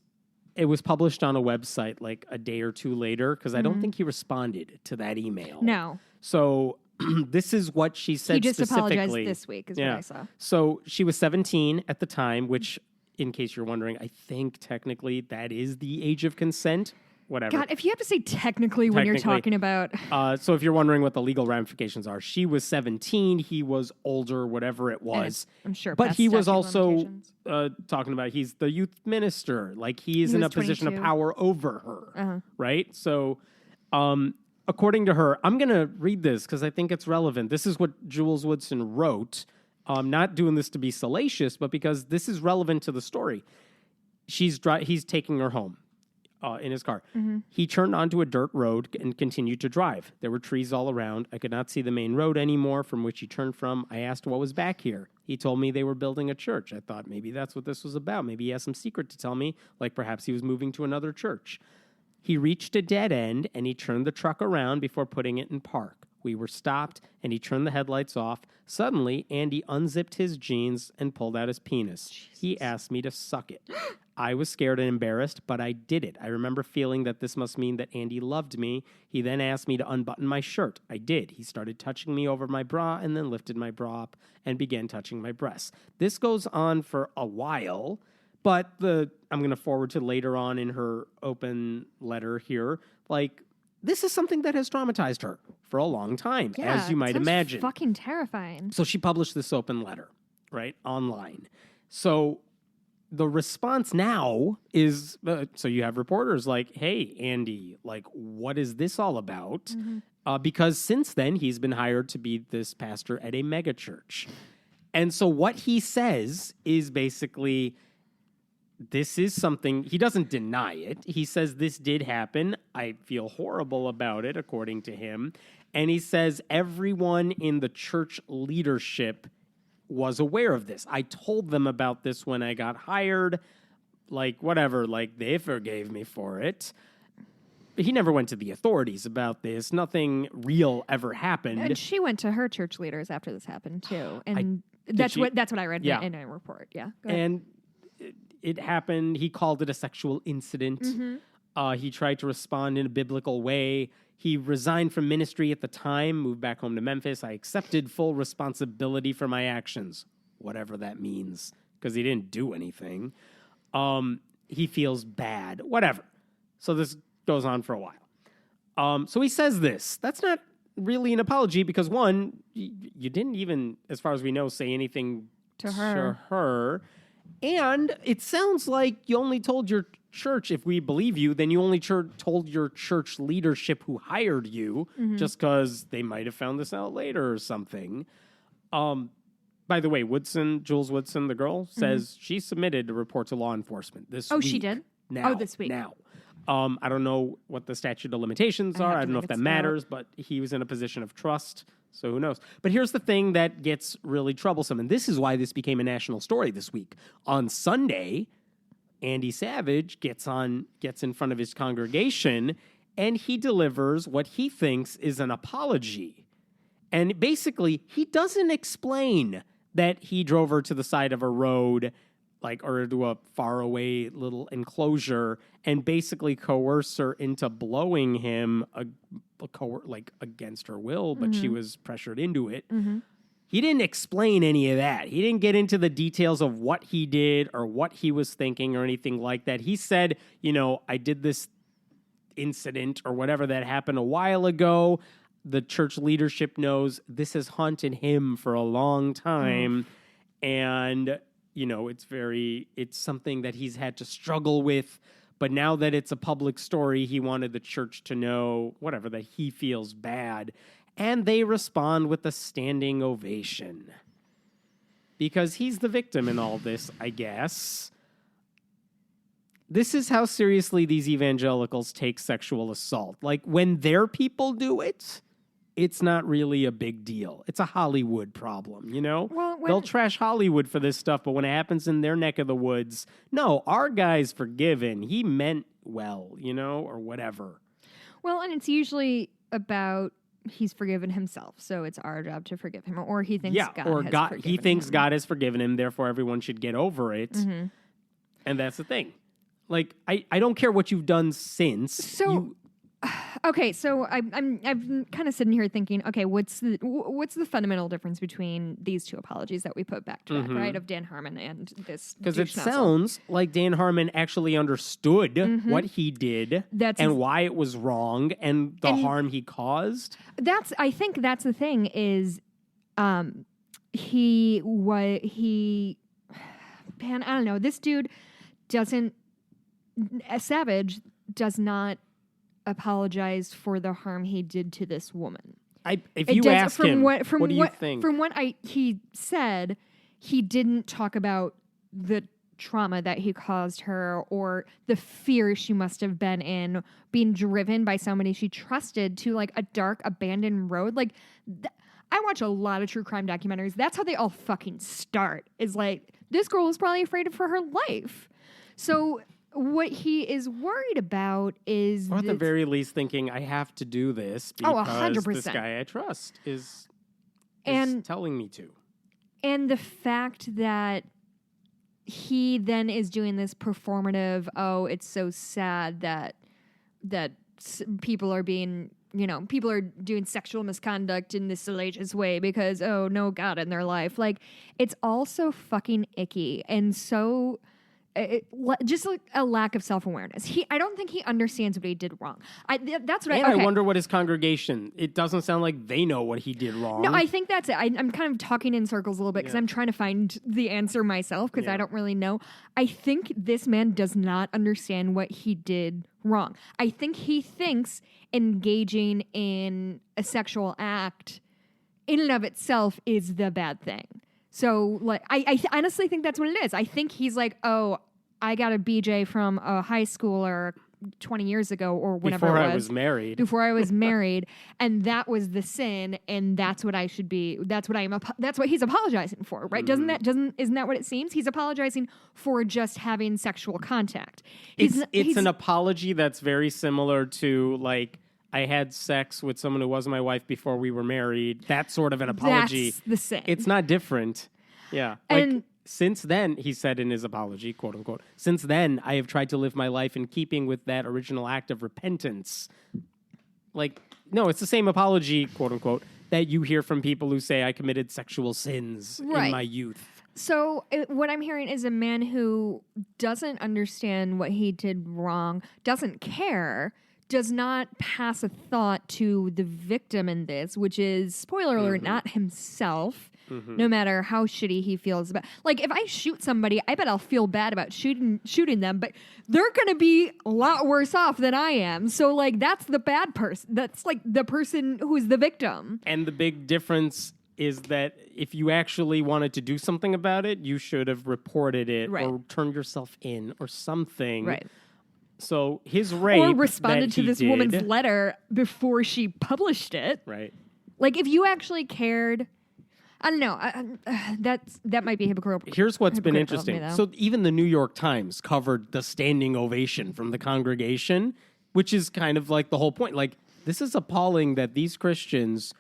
It was published on a website like a day or two later because I don't think he responded to that email. No. So this is what she said. He just specifically. apologized this week is what I saw. So she was 17 at the time, which, in case you're wondering, I think technically that is the age of consent. Whatever. God, if you have to say technically when you're talking about... so if you're wondering what the legal ramifications are, she was 17, he was older, whatever it was. I'm sure. But he was also talking about he's the youth minister. Like he's in a position of power over her. Right? So according to her, I'm going to read this because I think it's relevant. This is what Jules Woodson wrote. Not doing this to be salacious, but because this is relevant to the story. He's taking her home. in his car. He turned onto a dirt road and continued to drive. There were trees all around. I could not see the main road anymore from which he turned from. I asked what was back here. He told me they were building a church. I thought maybe that's what this was about. Maybe he has some secret to tell me, like perhaps he was moving to another church. He reached a dead end, and he turned the truck around before putting it in park. We were stopped, and he turned the headlights off. Suddenly, Andy unzipped his jeans and pulled out his penis. Jesus. He asked me to suck it. I was scared and embarrassed, but I did it. I remember feeling that this must mean that Andy loved me. He then asked me to unbutton my shirt. I did. He started touching me over my bra and then lifted my bra up and began touching my breasts. This goes on for a while, but I'm going to forward to later on in her open letter here, like, this is something that has traumatized her for a long time, as you might imagine. Fucking terrifying. So she published this open letter, right, online. So the response now is, so you have reporters like, hey, Andy, like, what is this all about? Because since then, he's been hired to be this pastor at a megachurch. And so what he says is basically, this is something, he doesn't deny it. He says this did happen. I feel horrible about it, according to him. And he says everyone in the church leadership was aware of this. I told them about this when I got hired. Like, whatever, like, they forgave me for it. He never went to the authorities about this. Nothing real ever happened. And she went to her church leaders after this happened, too. And that's what I read in a report. Yeah. And it happened. He called it a sexual incident. He tried to respond in a biblical way. He resigned from ministry at the time, moved back home to Memphis. I accepted full responsibility for my actions, whatever that means, because he didn't do anything. He feels bad, whatever. So this goes on for a while. So he says this. That's not really an apology because, one, you didn't even, as far as we know, say anything to her. And it sounds like you only told your church, if we believe you, then you only told your church leadership who hired you just because they might have found this out later or something. By the way, Jules Woodson, the girl, says she submitted a report to law enforcement this week. Oh, she did? Now, this week. Now. I don't know what the statute of limitations are. I don't know if that matters, but he was in a position of trust, so who knows. But here's the thing that gets really troublesome, and this is why this became a national story this week. On Sunday, Andy Savage gets in front of his congregation, and he delivers what he thinks is an apology. And basically, he doesn't explain that he drove her to the side of a road, or to a faraway little enclosure, and basically coerce her into blowing him, against her will, but she was pressured into it. He didn't explain any of that. He didn't get into the details of what he did or what he was thinking or anything like that. He said, I did this incident or whatever that happened a while ago. The church leadership knows this has haunted him for a long time. And it's something that he's had to struggle with, but now that it's a public story, he wanted the church to know, that he feels bad. And they respond with a standing ovation. Because he's the victim in all this, I guess. This is how seriously these evangelicals take sexual assault. Like, when their people do it, it's not really a big deal. It's a Hollywood problem, Well, they'll trash Hollywood for this stuff, but when it happens in their neck of the woods, no, our guy's forgiven. He meant well, or whatever. Well, and it's usually about he's forgiven himself, so it's our job to forgive him, or he thinks he thinks God has forgiven him, therefore everyone should get over it. And that's the thing. Like, I don't care what you've done since. So okay, so I'm kind of sitting here thinking, okay, what's the fundamental difference between these two apologies that we put back to back, right, of Dan Harmon and this? Because it sounds like Dan Harmon actually understood what he did and why it was wrong and the harm he caused. I think that's the thing is, man, I don't know. This dude Savage does not apologize for the harm he did to this woman. If you ask him, what do you think? From what he said, he didn't talk about the trauma that he caused her or the fear she must have been in being driven by somebody she trusted to like a dark abandoned road. Like I watch a lot of true crime documentaries. That's how they all fucking start, is like this girl was probably afraid for her life. So what he is worried about is, or at the very least thinking, I have to do this because 100%. This guy I trust is telling me to. And the fact that he then is doing this performative, it's so sad that people are being, people are doing sexual misconduct in this salacious way because, no God in their life. Like, it's all so fucking icky and so... just like a lack of self-awareness. I don't think he understands what he did wrong. That's what I wonder what his congregation, it doesn't sound like they know what he did wrong. No, I think that's it. I'm kind of talking in circles a little bit because I'm trying to find the answer myself because I don't really know. I think this man does not understand what he did wrong. I think he thinks engaging in a sexual act in and of itself is the bad thing. So, like, I honestly think that's what it is. I think he's like, I got a BJ from a high schooler 20 years ago or whenever Before it was. I was married. Before I was married. And that was the sin, and that's what I should be. That's what he's apologizing for, right? Isn't that what it seems? He's apologizing for just having sexual contact. It's an apology that's very similar to, like, I had sex with someone who wasn't my wife before we were married. That's sort of an apology. That's the sin. It's not different. Yeah. And since then, he said in his apology, quote unquote, since then, I have tried to live my life in keeping with that original act of repentance. Like, no, it's the same apology, quote unquote, that you hear from people who say I committed sexual sins in my youth. So what I'm hearing is a man who doesn't understand what he did wrong, doesn't care, does not pass a thought to the victim in this, which is, spoiler alert, not himself, no matter how shitty he feels about. Like, if I shoot somebody, I bet I'll feel bad about shooting them, but they're going to be a lot worse off than I am. So, like, that's the bad person. That's, like, the person who's the victim. And the big difference is that if you actually wanted to do something about it, you should have reported it or turned yourself in or something. Right. So his rape, or responded to this woman's letter before she published it. Right. Like, if you actually cared, I don't know. That might be hypocritical. Here's what's been interesting. So even the New York Times covered the standing ovation from the congregation, which is kind of like the whole point. Like, this is appalling that these Christians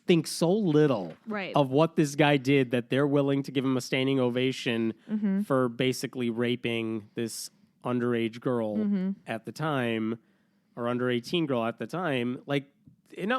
think so little of what this guy did that they're willing to give him a standing ovation for basically raping this underage girl at the time, or under 18 girl at the time. Like,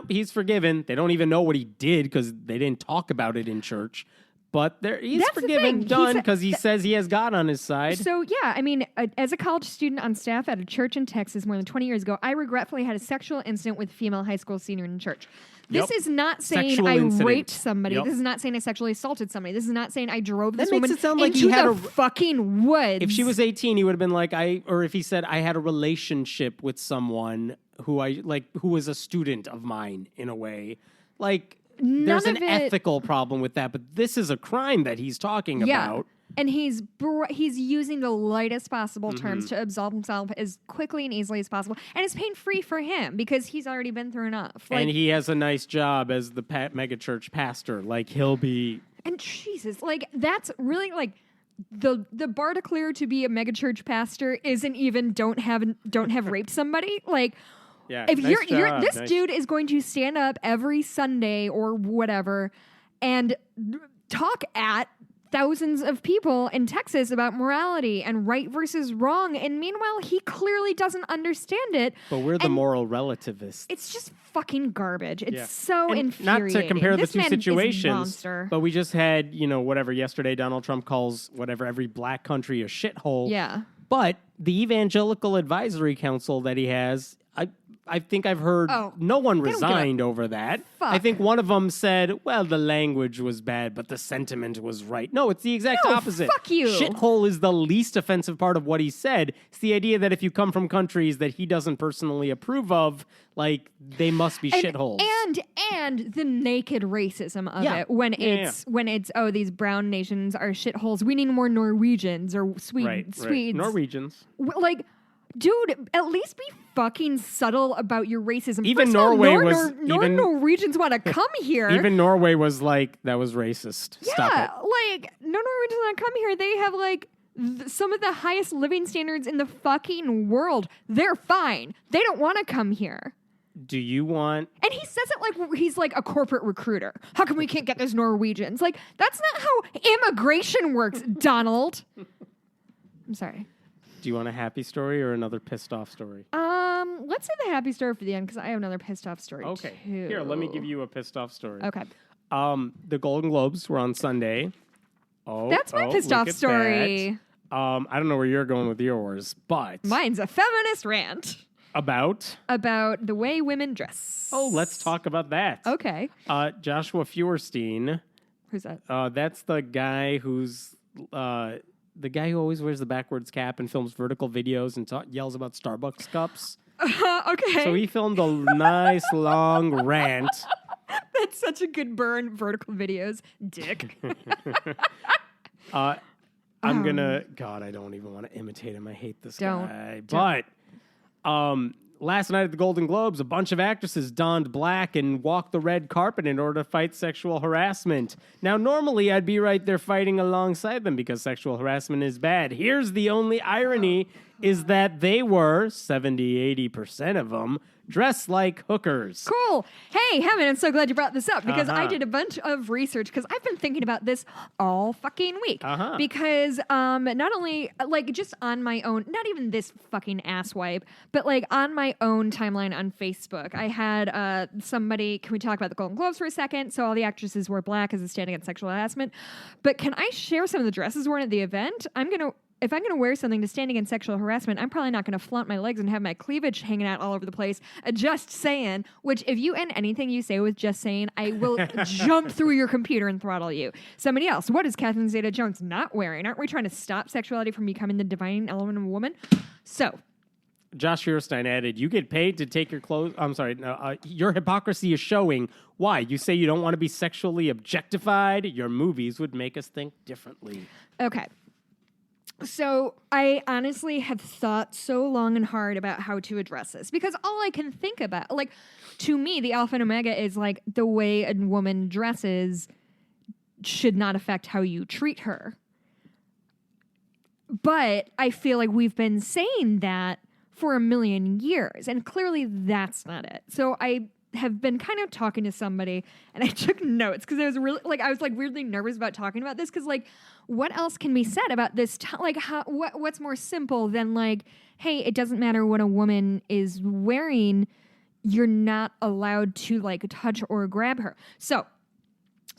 he's forgiven. They don't even know what he did because they didn't talk about it in church. But he's forgiven, done, because he says he has God on his side. So, yeah, I mean, as a college student on staff at a church in Texas more than 20 years ago, I regretfully had a sexual incident with a female high school senior in church. This is not saying I raped somebody. This is not saying I sexually assaulted somebody. This is not saying I drove this woman into the fucking woods. If she was 18, he would have been like, or if he said, I had a relationship with someone who was a student of mine in a way. Like, there's an ethical problem with that, but this is a crime that he's talking about. And he's using the lightest possible terms to absolve himself as quickly and easily as possible. And it's pain-free for him because he's already been through enough. Like, and he has a nice job as the Megachurch pastor. Like, he'll be... And Jesus, like, that's really, like... The bar to clear to be a megachurch pastor isn't even don't have raped somebody. Like... Yeah, if this dude is going to stand up every Sunday or whatever and talk at thousands of people in Texas about morality and right versus wrong, and meanwhile he clearly doesn't understand it. But we're the moral relativists. It's just fucking garbage. It's so infuriating. Not to compare this the two situations, but we just had whatever yesterday. Donald Trump calls whatever every black country a shithole. Yeah. But the Evangelical Advisory Council that he has, I think I've heard no one resigned over that. Fuck. I think one of them said, well, the language was bad, but the sentiment was right. No, it's the exact opposite. Fuck you. Shithole is the least offensive part of what he said. It's the idea that if you come from countries that he doesn't personally approve of, like, they must be shitholes. And the naked racism of it when it's these brown nations are shitholes. We need more Norwegians or Swedes. Norwegians. Like, dude, at least be fucking subtle about your racism. Even First Norway of all, was Norwegians want to come here. Even Norway was like, that was racist. Yeah, Stop it. like no Norwegians want to come here. They have like some of the highest living standards in the fucking world. They're fine. They don't want to come here. Do you want... And he says it like he's like a corporate recruiter. How come we can't get those Norwegians? Like, that's not how immigration works, Donald. I'm sorry. Do you want a happy story or another pissed off story? Let's say the happy story for the end because I have another pissed off story Okay. too. Here, let me give you a pissed off story. Okay. The Golden Globes were on Sunday. That's my pissed off story. I don't know where you're going with yours, but... Mine's a feminist rant. About the way women dress. Oh, let's talk about that. Okay. Joshua Feuerstein. Who's that? That's the guy who's the guy who always wears the backwards cap and films vertical videos and yells about Starbucks cups. Okay. So he filmed a nice long rant. That's such a good burn. Vertical videos, dick. I'm gonna. God, I don't even want to imitate him. I hate this guy. Don't. But last night at the Golden Globes, a bunch of actresses donned black and walked the red carpet in order to fight sexual harassment. Now, normally I'd be right there fighting alongside them because sexual harassment is bad. Here's the only irony is that they were, 70-80% of them, dressed like hookers. Cool. Hey, Harmon, I'm so glad you brought this up because I did a bunch of research because I've been thinking about this all fucking week. Because not only, like, just on my own, not even this fucking asswipe, but, like, on my own timeline on Facebook, I had somebody, can we talk about the Golden Globes for a second? So all the actresses wore black as a stand against sexual harassment. But can I share some of the dresses worn at the event? If I'm going to wear something to stand against sexual harassment, I'm probably not going to flaunt my legs and have my cleavage hanging out all over the place. Just saying, which if you end anything you say with just saying, I will jump through your computer and throttle you. Somebody else, what is Catherine Zeta-Jones not wearing? Aren't we trying to stop sexuality from becoming the divine element of a woman? So... Josh Feuerstein added, you get paid to take your clothes... I'm sorry, no, your hypocrisy is showing. Why? You say you don't want to be sexually objectified? Your movies would make us think differently. Okay. So I honestly have thought so long and hard about how to address this because all I can think about, like, to me, the alpha and omega is like the way a woman dresses should not affect how you treat her. But I feel like we've been saying that for a million years, and clearly that's not it. So I have been kind of talking to somebody, and I took notes because I was really I was weirdly nervous about talking about this because what else can be said about this? What's more simple than hey, it doesn't matter what a woman is wearing, you're not allowed to touch or grab her. So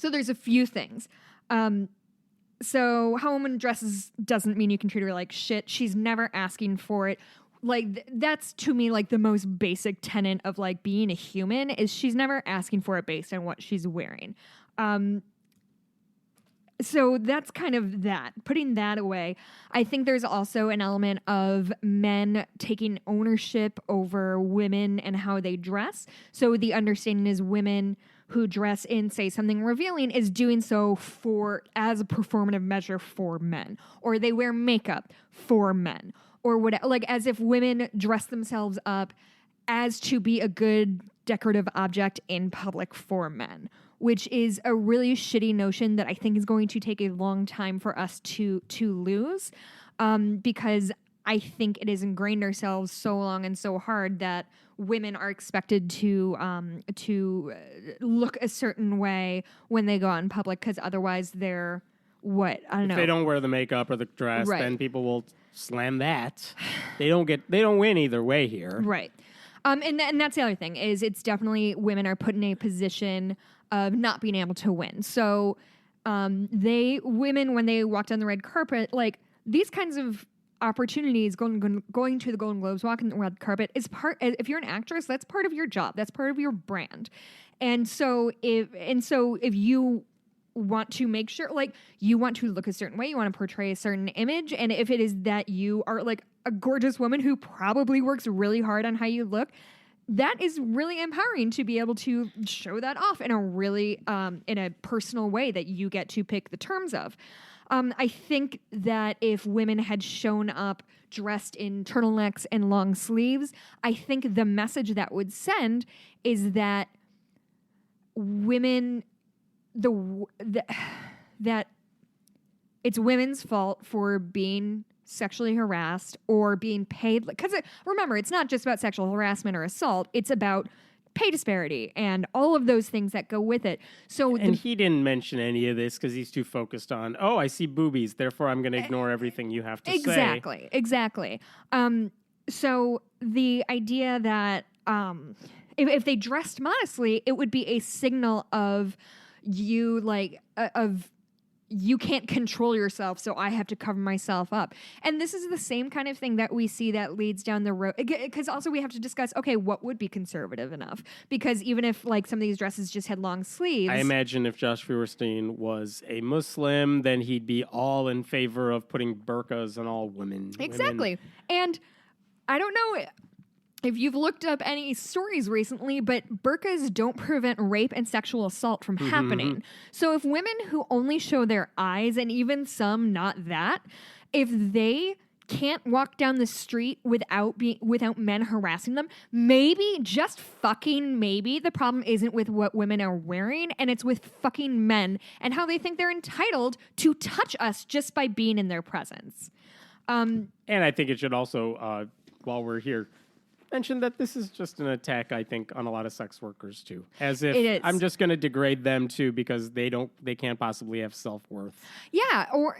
there's a few things. So how a woman dresses doesn't mean you can treat her like shit. She's never asking for it. That's to me the most basic tenet of being a human is she's never asking for it based on what she's wearing. So that's kind of that. Putting that away, I think there's also an element of men taking ownership over women and how they dress. So the understanding is women who dress in, say, something revealing is doing so as a performative measure for men. Or they wear makeup for men. Or whatever, as if women dress themselves up as to be a good decorative object in public for men, which is a really shitty notion that I think is going to take a long time for us to lose, because I think it has ingrained ourselves so long and so hard that women are expected to look a certain way when they go out in public, because otherwise they're I don't know. If they don't wear the makeup or the dress, right, then people will slam that. They don't win either way here. Right. And that's the other thing is it's definitely women are put in a position of not being able to win. So women, when they walk down the red carpet, these kinds of opportunities, going to the Golden Globes, walking the red carpet is if you're an actress, that's part of your job. That's part of your brand. And so if you want to make sure, like, you want to look a certain way, you want to portray a certain image, and if it is that you are like a gorgeous woman who probably works really hard on how you look, that is really empowering to be able to show that off in a really in a personal way that you get to pick the terms of. I think that if women had shown up dressed in turtlenecks and long sleeves, I think the message that would send is that women, that it's women's fault for being sexually harassed or being paid. Because remember, it's not just about sexual harassment or assault. It's about pay disparity and all of those things that go with it. So, and he didn't mention any of this because he's too focused on, oh, I see boobies, therefore I'm going to ignore everything you have to say. Exactly. So the idea that if they dressed modestly, it would be a signal of you, you can't control yourself, so I have to cover myself up. And this is the same kind of thing that we see that leads down the road. Because also we have to discuss, okay, what would be conservative enough? Because even if like some of these dresses just had long sleeves. I imagine if Josh Feuerstein was a Muslim, then he'd be all in favor of putting burqas on all women. Exactly. And I don't know if you've looked up any stories recently, but burqas don't prevent rape and sexual assault from happening. So if women who only show their eyes, and even some not that, if they can't walk down the street without men harassing them, maybe, just fucking maybe, the problem isn't with what women are wearing, and it's with fucking men and how they think they're entitled to touch us just by being in their presence. And I think it should also, while we're here, mention that this is just an attack, I think, on a lot of sex workers too. As if I'm just going to degrade them too because they can't possibly have self-worth. Yeah, or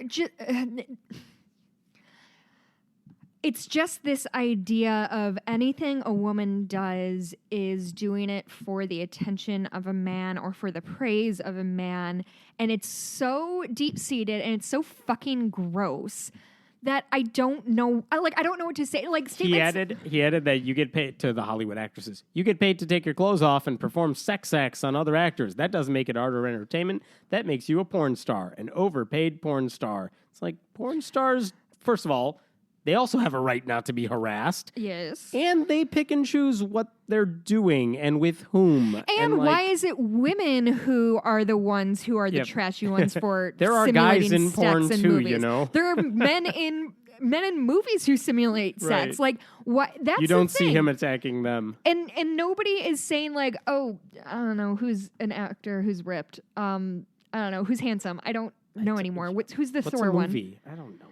it's just this idea of anything a woman does is doing it for the attention of a man or for the praise of a man, and it's so deep-seated and it's so fucking gross that I don't know. I don't know what to say. Like, he added that you get paid to the Hollywood actresses. You get paid to take your clothes off and perform sex acts on other actors. That doesn't make it art or entertainment. That makes you a porn star, an overpaid porn star. It's like, porn stars, first of all, they also have a right not to be harassed. Yes. And they pick and choose what they're doing and with whom. And why is it women who are the ones who are the trashy ones for there are guys in porn too, movies? You know? There are men in movies who simulate sex. Right. Like, what? That's you don't see him attacking them. And nobody is saying like, oh, I don't know, who's an actor who's ripped. I don't know, who's handsome. I don't know anymore. Who's the Thor one? I don't know.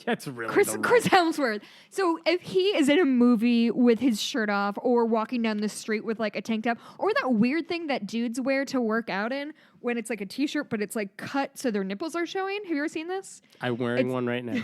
That's really Chris Hemsworth. So if he is in a movie with his shirt off or walking down the street with like a tank top, or that weird thing that dudes wear to work out in when it's like a t-shirt but it's like cut so their nipples are showing. Have you ever seen this? I'm wearing one right now.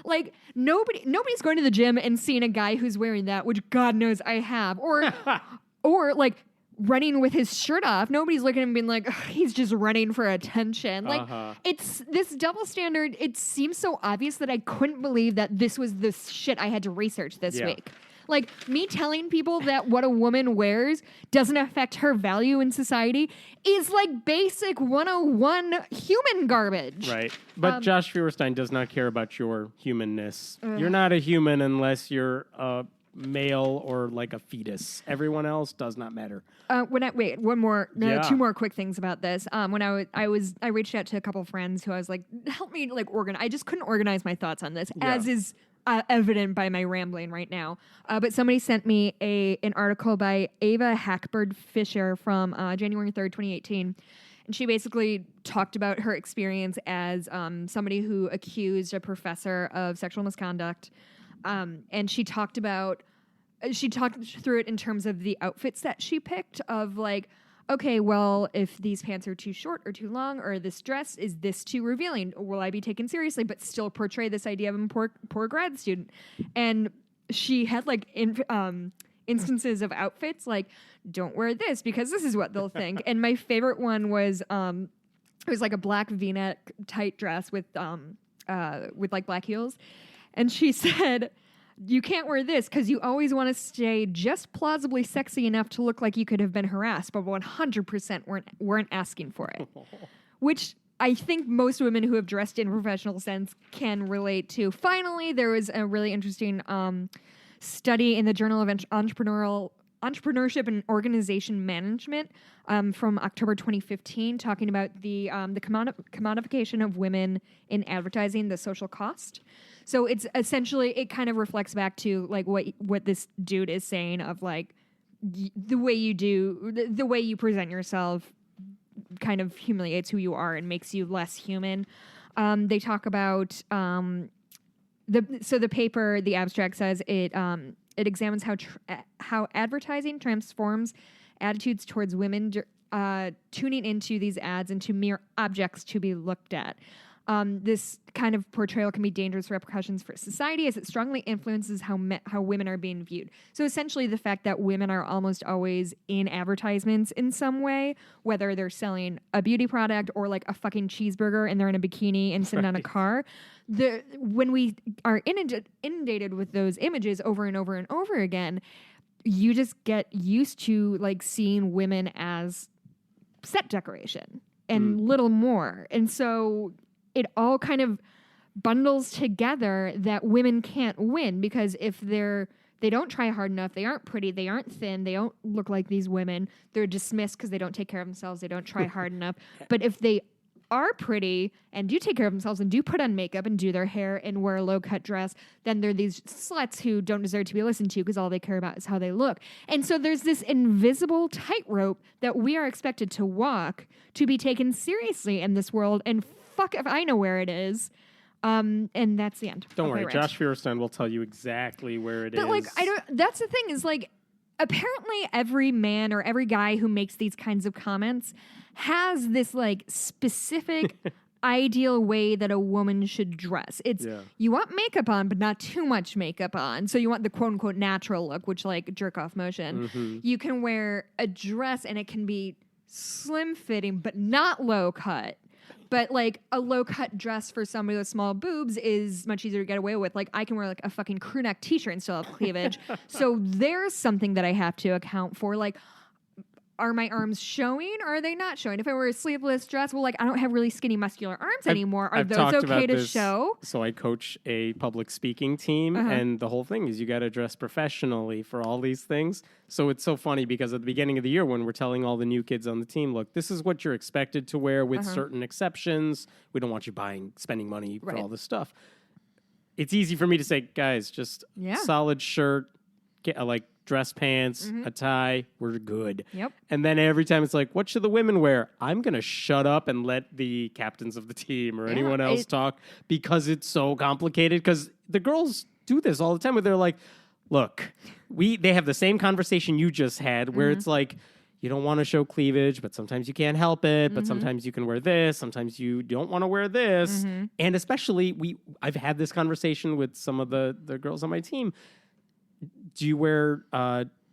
Like nobody's going to the gym and seeing a guy who's wearing that, which God knows I have. Or like running with his shirt off. Nobody's looking at him being like, he's just running for attention. Like, it's this double standard. It seems so obvious that I couldn't believe that this was the shit I had to research this week. Like, me telling people that what a woman wears doesn't affect her value in society is like basic 101 human garbage. Right. But Josh Feuerstein does not care about your humanness. You're not a human unless you're a male or like a fetus. Everyone else does not matter. Two more quick things about this. When I reached out to a couple friends who I was like, help me like organize. I just couldn't organize my thoughts on this, as is evident by my rambling right now. But somebody sent me an article by Ava Hackberg Fisher from January 3rd, 2018. And she basically talked about her experience as somebody who accused a professor of sexual misconduct. And she talked through it in terms of the outfits that she picked of like, okay, well, if these pants are too short or too long, or this dress, is this too revealing? Or will I be taken seriously, but still portray this idea of a poor grad student? And she had like instances of outfits like, don't wear this because this is what they'll think. And my favorite one was, it was like a black V-neck tight dress with like black heels. And she said, you can't wear this because you always want to stay just plausibly sexy enough to look like you could have been harassed, but 100% weren't asking for it. Which I think most women who have dressed in a professional sense can relate to. Finally, there was a really interesting study in the Journal of Entrepreneurship and Organization Management from October 2015, talking about the commodification of women in advertising, the social cost. So it's essentially, it kind of reflects back to like what this dude is saying of like the way you present yourself kind of humiliates who you are and makes you less human. They talk about the paper, the abstract says it examines how advertising transforms attitudes towards women, tuning into these ads into mere objects to be looked at. This kind of portrayal can be dangerous repercussions for society as it strongly influences how women are being viewed. So essentially the fact that women are almost always in advertisements in some way, whether they're selling a beauty product or like a fucking cheeseburger and they're in a bikini and sitting on a car, when we are inundated with those images over and over and over again, you just get used to like seeing women as set decoration and little more. And so it all kind of bundles together that women can't win because if they don't try hard enough, they aren't pretty, they aren't thin, they don't look like these women, they're dismissed because they don't take care of themselves, they don't try hard enough. But if they are pretty and do take care of themselves and do put on makeup and do their hair and wear a low-cut dress, then they're these sluts who don't deserve to be listened to because all they care about is how they look. And so there's this invisible tightrope that we are expected to walk to be taken seriously in this world, and fuck if I know where it is. And that's the end. Don't worry, Josh Feuerstein will tell you exactly where it is. But like, that's the thing is like, apparently every man or every guy who makes these kinds of comments has this like specific ideal way that a woman should dress. It's you want makeup on, but not too much makeup on. So you want the quote unquote natural look, which like jerk off motion. Mm-hmm. You can wear a dress and it can be slim fitting, but not low cut. But like a low cut dress for somebody with small boobs is much easier to get away with. Like I can wear like a fucking crew neck t-shirt and still have cleavage. So there's something that I have to account for. Like, are my arms showing or are they not showing? If I wear a sleeveless dress, well, like I don't have really skinny muscular arms anymore. Are those okay to show? So I coach a public speaking team, and the whole thing is you got to dress professionally for all these things. So it's so funny because at the beginning of the year when we're telling all the new kids on the team, look, this is what you're expected to wear with certain exceptions. We don't want you spending money for all this stuff. It's easy for me to say, guys, just solid shirt, like dress pants, a tie, we're good. Yep. And then every time it's like, what should the women wear? I'm going to shut up and let the captains of the team or anyone else talk because it's so complicated. Because the girls do this all the time where they're like, look, they have the same conversation you just had where it's like, you don't want to show cleavage, but sometimes you can't help it. But sometimes you can wear this. Sometimes you don't want to wear this. And especially, I've had this conversation with some of the girls on my team. Do you wear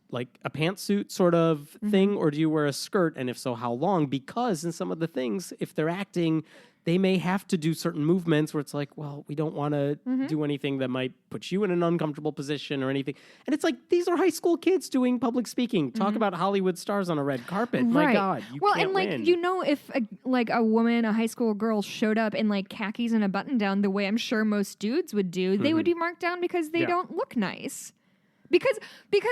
like a pantsuit sort of thing, or do you wear a skirt? And if so, how long? Because in some of the things, if they're acting, they may have to do certain movements where it's like, well, we don't want to do anything that might put you in an uncomfortable position or anything. And it's like, these are high school kids doing public speaking. Talk about Hollywood stars on a red carpet. Right. My God, you can't like, win. You know, if a woman, a high school girl showed up in like khakis and a button down the way I'm sure most dudes would do, they would be marked down because they don't look nice. Because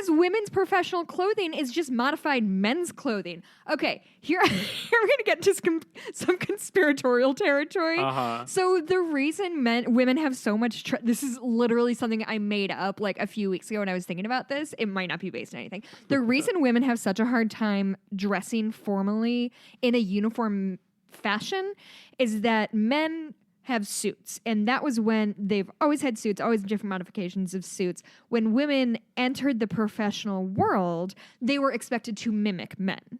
women's professional clothing is just modified men's clothing. Okay, here we're going to get into some conspiratorial territory. So the reason women have so much... this is literally something I made up like a few weeks ago when I was thinking about this. It might not be based on anything. The reason women have such a hard time dressing formally in a uniform fashion is that men have suits. And that was when they've always had suits, always different modifications of suits. When women entered the professional world, they were expected to mimic men.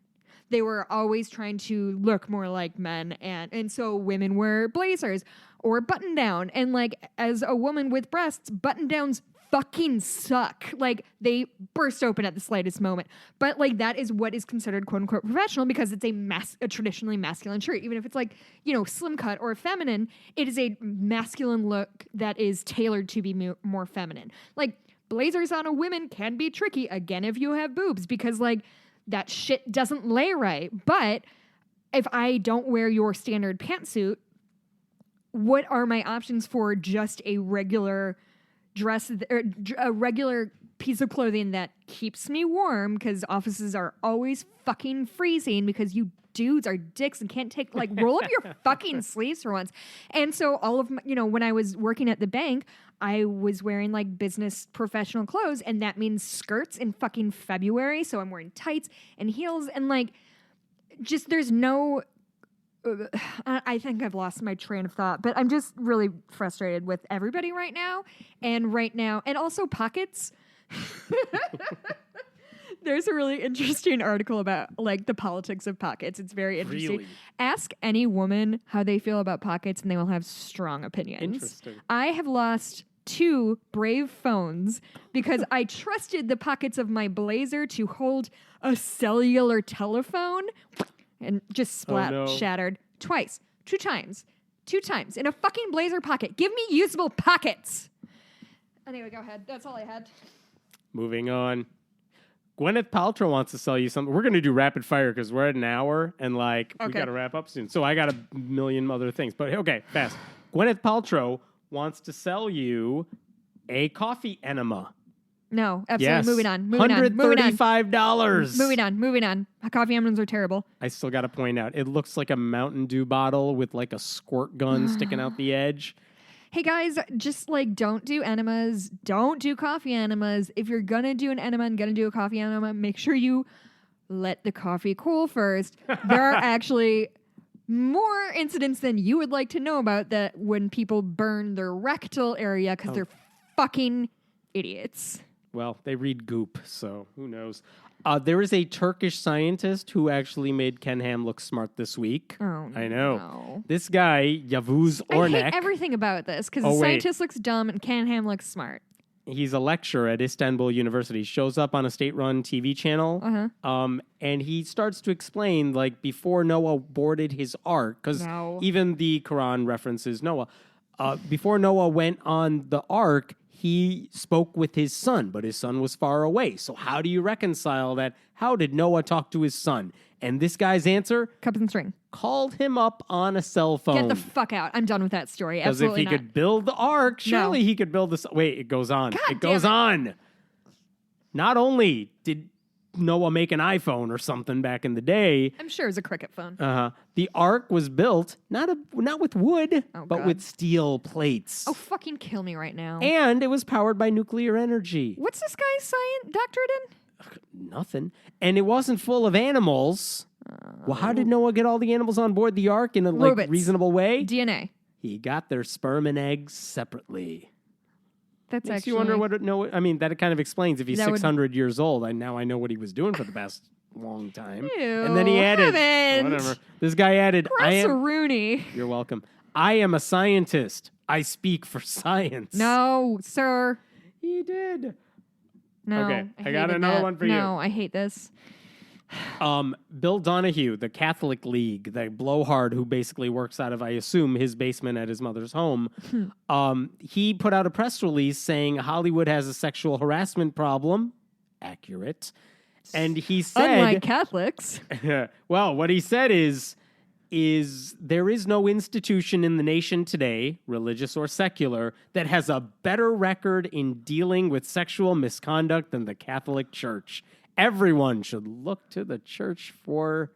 They were always trying to look more like men. And so women wear blazers or button down. And like as a woman with breasts, button downs fucking suck. Like, they burst open at the slightest moment. But, like, that is what is considered quote-unquote professional because it's a traditionally masculine shirt. Even if it's, like, you know, slim cut or feminine, it is a masculine look that is tailored to be more feminine. Like, blazers on a woman can be tricky, again, if you have boobs, because, like, that shit doesn't lay right. But if I don't wear your standard pantsuit, what are my options for just a regular dress, or a regular piece of clothing that keeps me warm? Because offices are always fucking freezing because you dudes are dicks and can't take, like, roll up your fucking sleeves for once. And so all of my, you know, when I was working at the bank, I was wearing like business professional clothes, and that means skirts in fucking February. So I'm wearing tights and heels, and like, just there's no. I think I've lost my train of thought, but I'm just really frustrated with everybody right now. And also pockets. There's a really interesting article about like the politics of pockets. It's very interesting. Really? Ask any woman how they feel about pockets, and they will have strong opinions. Interesting. I have lost 2 brave phones because I trusted the pockets of my blazer to hold a cellular telephone, and just shattered twice, 2 times in a fucking blazer pocket. Give me usable pockets. Anyway, go ahead. That's all I had. Moving on. Gwyneth Paltrow wants to sell you something. We're going to do rapid fire because we're at an hour and like we got to wrap up soon. So I got a million other things. But okay, fast. Gwyneth Paltrow wants to sell you a coffee enema. No, absolutely. Yes. Moving on. $135. Moving on. Coffee enemas are terrible. I still got to point out, it looks like a Mountain Dew bottle with like a squirt gun sticking out the edge. Hey guys, just like don't do enemas. Don't do coffee enemas. If you're going to do an enema and going to do a coffee enema, make sure you let the coffee cool first. There are actually more incidents than you would like to know about that when people burn their rectal area because they're fucking idiots. Well, they read goop, so who knows. There is a Turkish scientist who actually made Ken Ham look smart this week. Oh, I know. No. This guy, Yavuz Ornek. I hate everything about this because the scientist looks dumb and Ken Ham looks smart. He's a lecturer at Istanbul University. Shows up on a state-run TV channel, and he starts to explain, like, before Noah boarded his ark, because even the Quran references Noah. Before Noah went on the ark, he spoke with his son, but his son was far away. So how do you reconcile that? How did Noah talk to his son? And this guy's answer? Cups and string. Called him up on a cell phone. Get the fuck out. I'm done with that story. Because if he could build the ark, surely he could build this. Wait, it goes on. God it goes on. Not only did Noah make an iPhone or something back in the day. I'm sure it was a cricket phone. The ark was built not with wood, but with steel plates. Oh, fucking kill me right now. And it was powered by nuclear energy. What's this guy's doctorate in? Nothing. And it wasn't full of animals. Well, how did Noah get all the animals on board the ark in a reasonable way? DNA. He got their sperm and eggs separately. That's Makes you wonder what I mean, that kind of explains if he's 600 years old. Now I know what he was doing for the past long time. Ew, and then he added, whatever. This guy added, Rooney. You're welcome. I am a scientist. I speak for science. No, sir. He did. No. Okay, I got another one for you. No, I hate this. Bill Donohue, the Catholic League, the blowhard who basically works out of, I assume, his basement at his mother's home, he put out a press release saying Hollywood has a sexual harassment problem. Accurate. And he said... Unlike Catholics. Well, what he said is there is no institution in the nation today, religious or secular, that has a better record in dealing with sexual misconduct than the Catholic Church. Everyone should look to the church for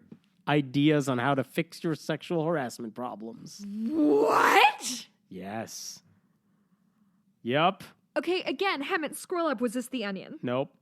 ideas on how to fix your sexual harassment problems. What? Yes. Yep. Okay, again, Hammett, scroll up. Was this the Onion? Nope.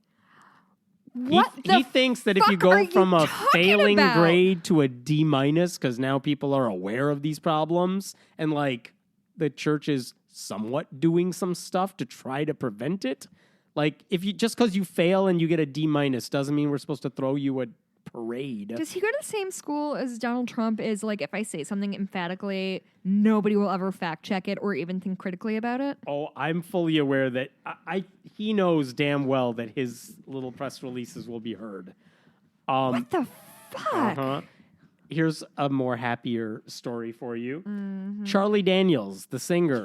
He thinks that if you go from a failing grade to a D-, because now people are aware of these problems, and like the church is somewhat doing some stuff to try to prevent it. Like, if you just because you fail and you get a D- doesn't mean we're supposed to throw you a parade. Does he go to the same school as Donald Trump? Is like, if I say something emphatically, nobody will ever fact check it or even think critically about it? Oh, I'm fully aware that he knows damn well that his little press releases will be heard. What the fuck? Uh-huh. Here's a more happier story for you. Charlie Daniels, the singer.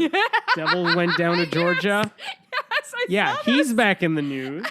Devil went down to Georgia. Yes, I saw he's this. back in the news.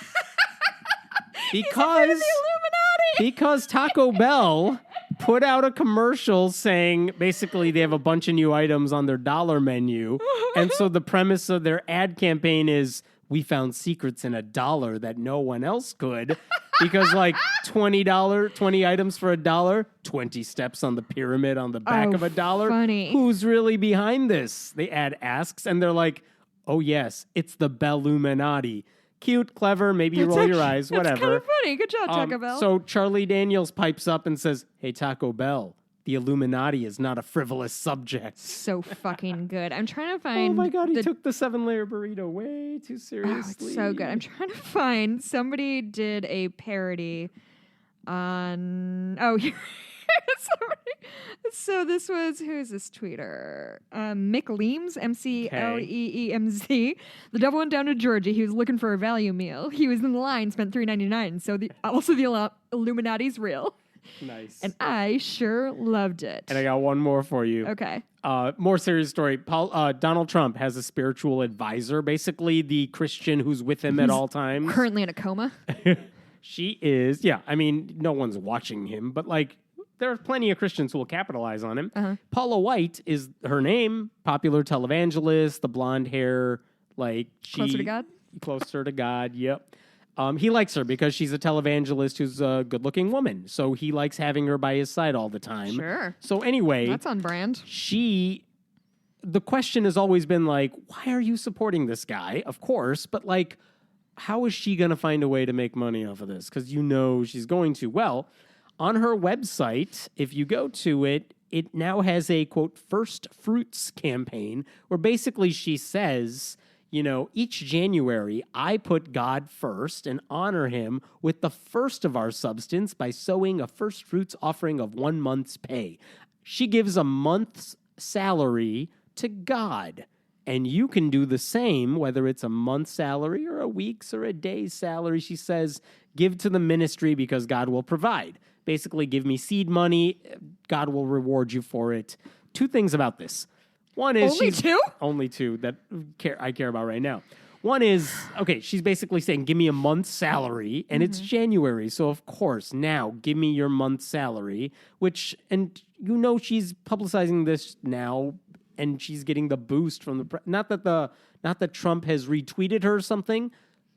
He's afraid of the Illuminati. Because Taco Bell put out a commercial saying basically they have a bunch of new items on their dollar menu. And so the premise of their ad campaign is, we found secrets in $1 that no one else could. Because like $20, 20 items for $1, 20 steps on the pyramid on the back of $1. Funny. Who's really behind this? The ad asks, and they're like, oh yes, it's the Belluminati. Cute, clever, maybe you roll your eyes, whatever. That's kind of funny. Good job, Taco Bell. So Charlie Daniels pipes up and says, hey, Taco Bell, the Illuminati is not a frivolous subject. So fucking good. I'm trying to Oh find. my God, he took the 7-layer burrito way too seriously. Oh, it's so good. I'm trying to find. Somebody did a parody on. Oh, somebody. So this was, who's this tweeter? Mick Leems, McLeemz. The devil went down to Georgia. He was looking for a value meal. He was in the line, spent $3.99. So the Illuminati's real. Nice. And I sure loved it. And I got one more for you. Okay. More serious story. Donald Trump has a spiritual advisor, basically the Christian who's with him at all times. Currently in a coma. She is, yeah. I mean, no one's watching him, but like, there are plenty of Christians who will capitalize on him. Paula White is her name, popular televangelist, the blonde hair, like Closer to God? Closer to God, yep. He likes her because she's a televangelist who's a good-looking woman. So he likes having her by his side all the time. Sure. So anyway, That's on brand. the question has always been like, why are you supporting this guy? Of course, but like, how is she going to find a way to make money off of this? Because you know she's going to. Well, on her website, if you go to it, it now has a, quote, first fruits campaign where basically she says, you know, each January I put God first and honor him with the first of our substance by sowing a first fruits offering of 1 month's pay. She gives a month's salary to God. And you can do the same, whether it's a month's salary or a week's or a day's salary. She says, give to the ministry because God will provide. Basically, give me seed money. God will reward you for it. 2 things about this. One is only two that I care about right now. One is, okay, she's basically saying, give me a month's salary, and it's January. So, of course, now give me your month's salary, and you know she's publicizing this now, and she's getting the boost from the not that Trump has retweeted her or something,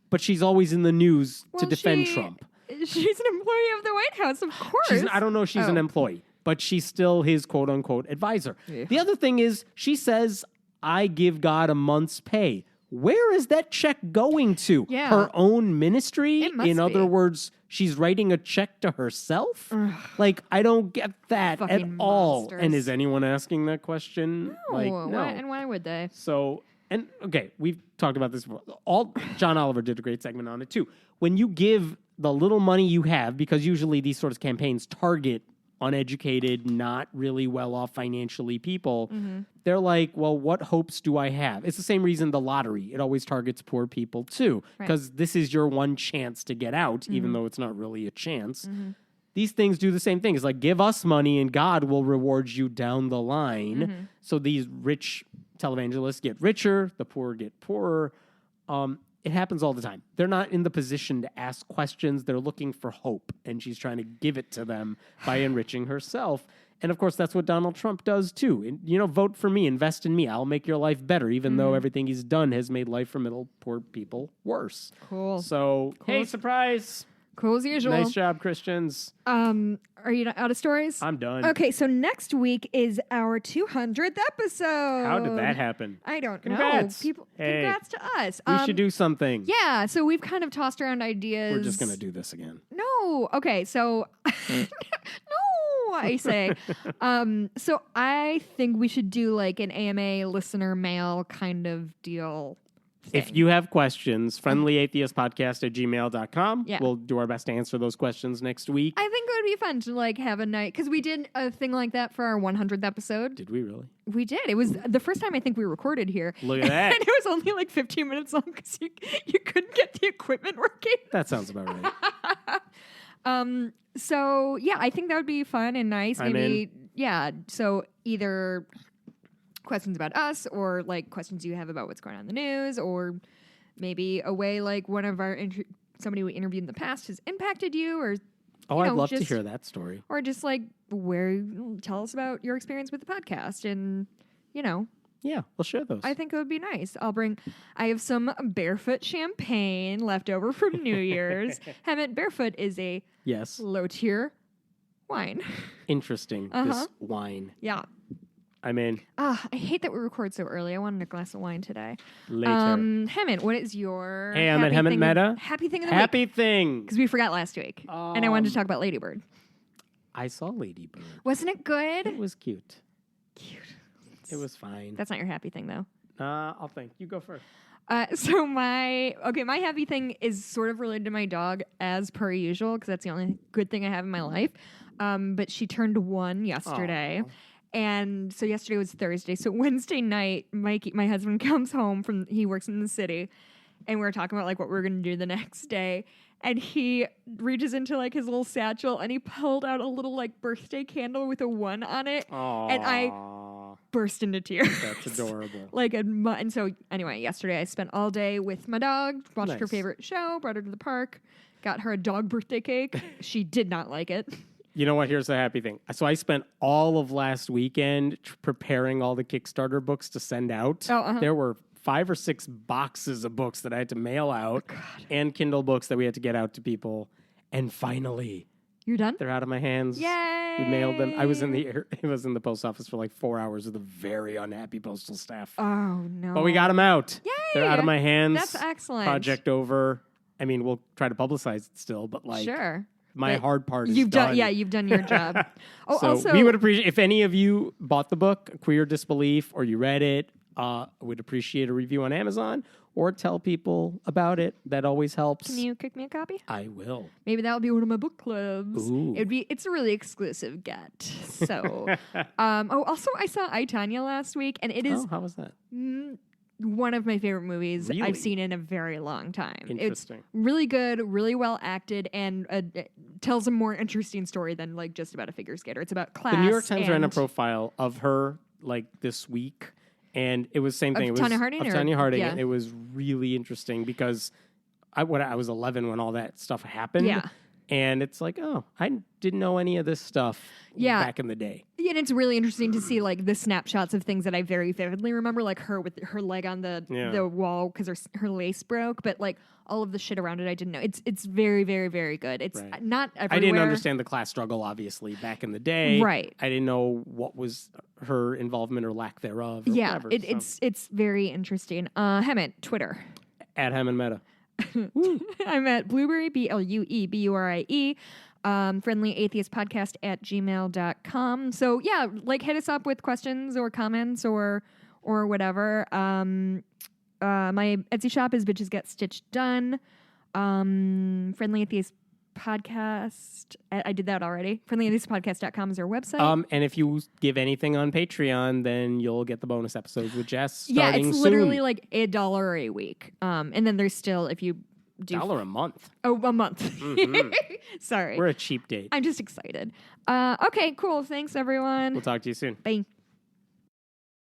but she's always in the news to defend Trump. She's an employee of the White House, of course. I don't know if she's an employee, but she's still his quote-unquote advisor. Yeah. The other thing is, she says, I give God a month's pay. Where is that check going to? Yeah. Her own ministry? It must In other words, she's writing a check to herself? Like, I don't get that Fucking at all. monsters. And is anyone asking that question? No. Like, no. Why would they? So, and okay, we've talked about this before. John Oliver did a great segment on it too. When you give the little money you have, because usually these sorts of campaigns target uneducated, not really well-off financially people, they're like, well, what hopes do I have? It's the same reason the lottery, it always targets poor people too, because this is your one chance to get out, even though it's not really a chance. These things do the same thing. It's like, give us money and God will reward you down the line. So these rich televangelists get richer, the poor get poorer. It happens all the time. They're not in the position to ask questions. They're looking for hope, and she's trying to give it to them by enriching herself. And, of course, that's what Donald Trump does, too. And, you know, vote for me, invest in me. I'll make your life better, even though everything he's done has made life for poor people worse. Cool. So, hey, surprise. Cool as usual. Nice job, Christians. Are you out of stories? I'm done. Okay, so next week is our 200th episode. How did that happen? I don't Congrats. know. Congrats to us. We should do something. Yeah, so we've kind of tossed around ideas. We're just going to do this again. No. Okay, so no, I say. So I think we should do like an AMA listener mail kind of deal. If you have questions, friendlyatheistpodcast@gmail.com. Yeah. We'll do our best to answer those questions next week. I think it would be fun to like have a night because we did a thing like that for our 100th episode. Did we really? We did. It was the first time I think we recorded here. Look at that. And it was only like 15 minutes long because you couldn't get the equipment working. That sounds about right. So yeah, I think that would be fun and nice. I'm Maybe in. yeah. So either questions about us or like questions you have about what's going on in the news, or maybe a way like one of our somebody we interviewed in the past has impacted you, or I'd love to hear that story. or just like tell us about your experience with the podcast, and Yeah, we'll share those. I think it would be nice. I have some barefoot champagne left over from New Year's. Hammett, barefoot is a low tier wine. Interesting. This wine. Yeah. I'm in. I hate that we record so early. I wanted a glass of wine today. Later. Hammett, what is your Hey, I'm at Hammett Meta. Happy thing of the Happy week? thing. Because we forgot last week. And I wanted to talk about Ladybird. I saw Ladybird. Wasn't it good? It was cute. Cute. It was fine. That's not your happy thing, though. I'll think. You go first. So my happy thing is sort of related to my dog as per usual, because that's the only good thing I have in my life. But she turned 1 yesterday. Aww. And so yesterday was Thursday. So Wednesday night, Mikey, my husband, comes home he works in the city, and we were talking about like what we were going to do the next day. And he reaches into like his little satchel and he pulled out a little like birthday candle with a 1 on it. Aww. And I burst into tears. That's adorable. And so anyway, yesterday I spent all day with my dog, watched her Nice. favorite show, brought her to the park, got her a dog birthday cake. She did not like it. You know what? Here's the happy thing. So I spent all of last weekend preparing all the Kickstarter books to send out. There were 5 or 6 boxes of books that I had to mail out and Kindle books that we had to get out to people. And finally, You're done? they're out of my hands. Yay! We mailed them. I was in the post office for like 4 hours with a very unhappy postal staff. Oh, no. But we got them out. Yay! They're out of my hands. That's excellent. Project over. I mean, we'll try to publicize it still, but like Sure. my hard part is You've done. you've done your job. So also, we would appreciate if any of you bought the book Queer Disbelief or you read it. Would appreciate a review on Amazon or tell people about it. That always helps. can you kick me a copy? I will. Maybe that will be one of my book clubs. Ooh. It's a really exclusive get. So, also I saw I, Tanya last week, and it is Oh, how was that? one of my favorite movies Really? I've seen in a very long time. Interesting. It's really good, really well acted, and it tells a more interesting story than like just about a figure skater. It's about class. The New York Times ran a and- profile of her like this week, and it was same thing. It was Tanya Harding? Of Tanya Harding. Yeah. And it was really interesting because I was 11 when all that stuff happened. Yeah. And it's like, oh, I didn't know any of this stuff back in the day. Yeah, and it's really interesting to see like the snapshots of things that I very vividly remember, like her with her leg on the wall because her lace broke, but like all of the shit around it I didn't know. It's very, very, very good. It's not everywhere. I didn't understand the class struggle, obviously, back in the day. Right. I didn't know what was her involvement or lack thereof. Or Yeah, whatever, it's very interesting. Hammett, Twitter. At Hammond Meta. I'm at Blueberry, BLUEBURIE, friendlyatheistpodcast@gmail.com. So yeah, like hit us up with questions or comments or whatever. My Etsy shop is Bitches Get Stitched Done. Friendly Atheist Podcast. I did that already. friendlyatheistpodcast.com is our website. And if you give anything on Patreon, then you'll get the bonus episodes with Jess starting yeah, it's soon. literally like $1 a week. And then there's still, if you do... $1 a month. Oh, a month. Mm-hmm. Sorry. We're a cheap date. I'm just excited. Okay, cool. Thanks, everyone. We'll talk to you soon. Bye.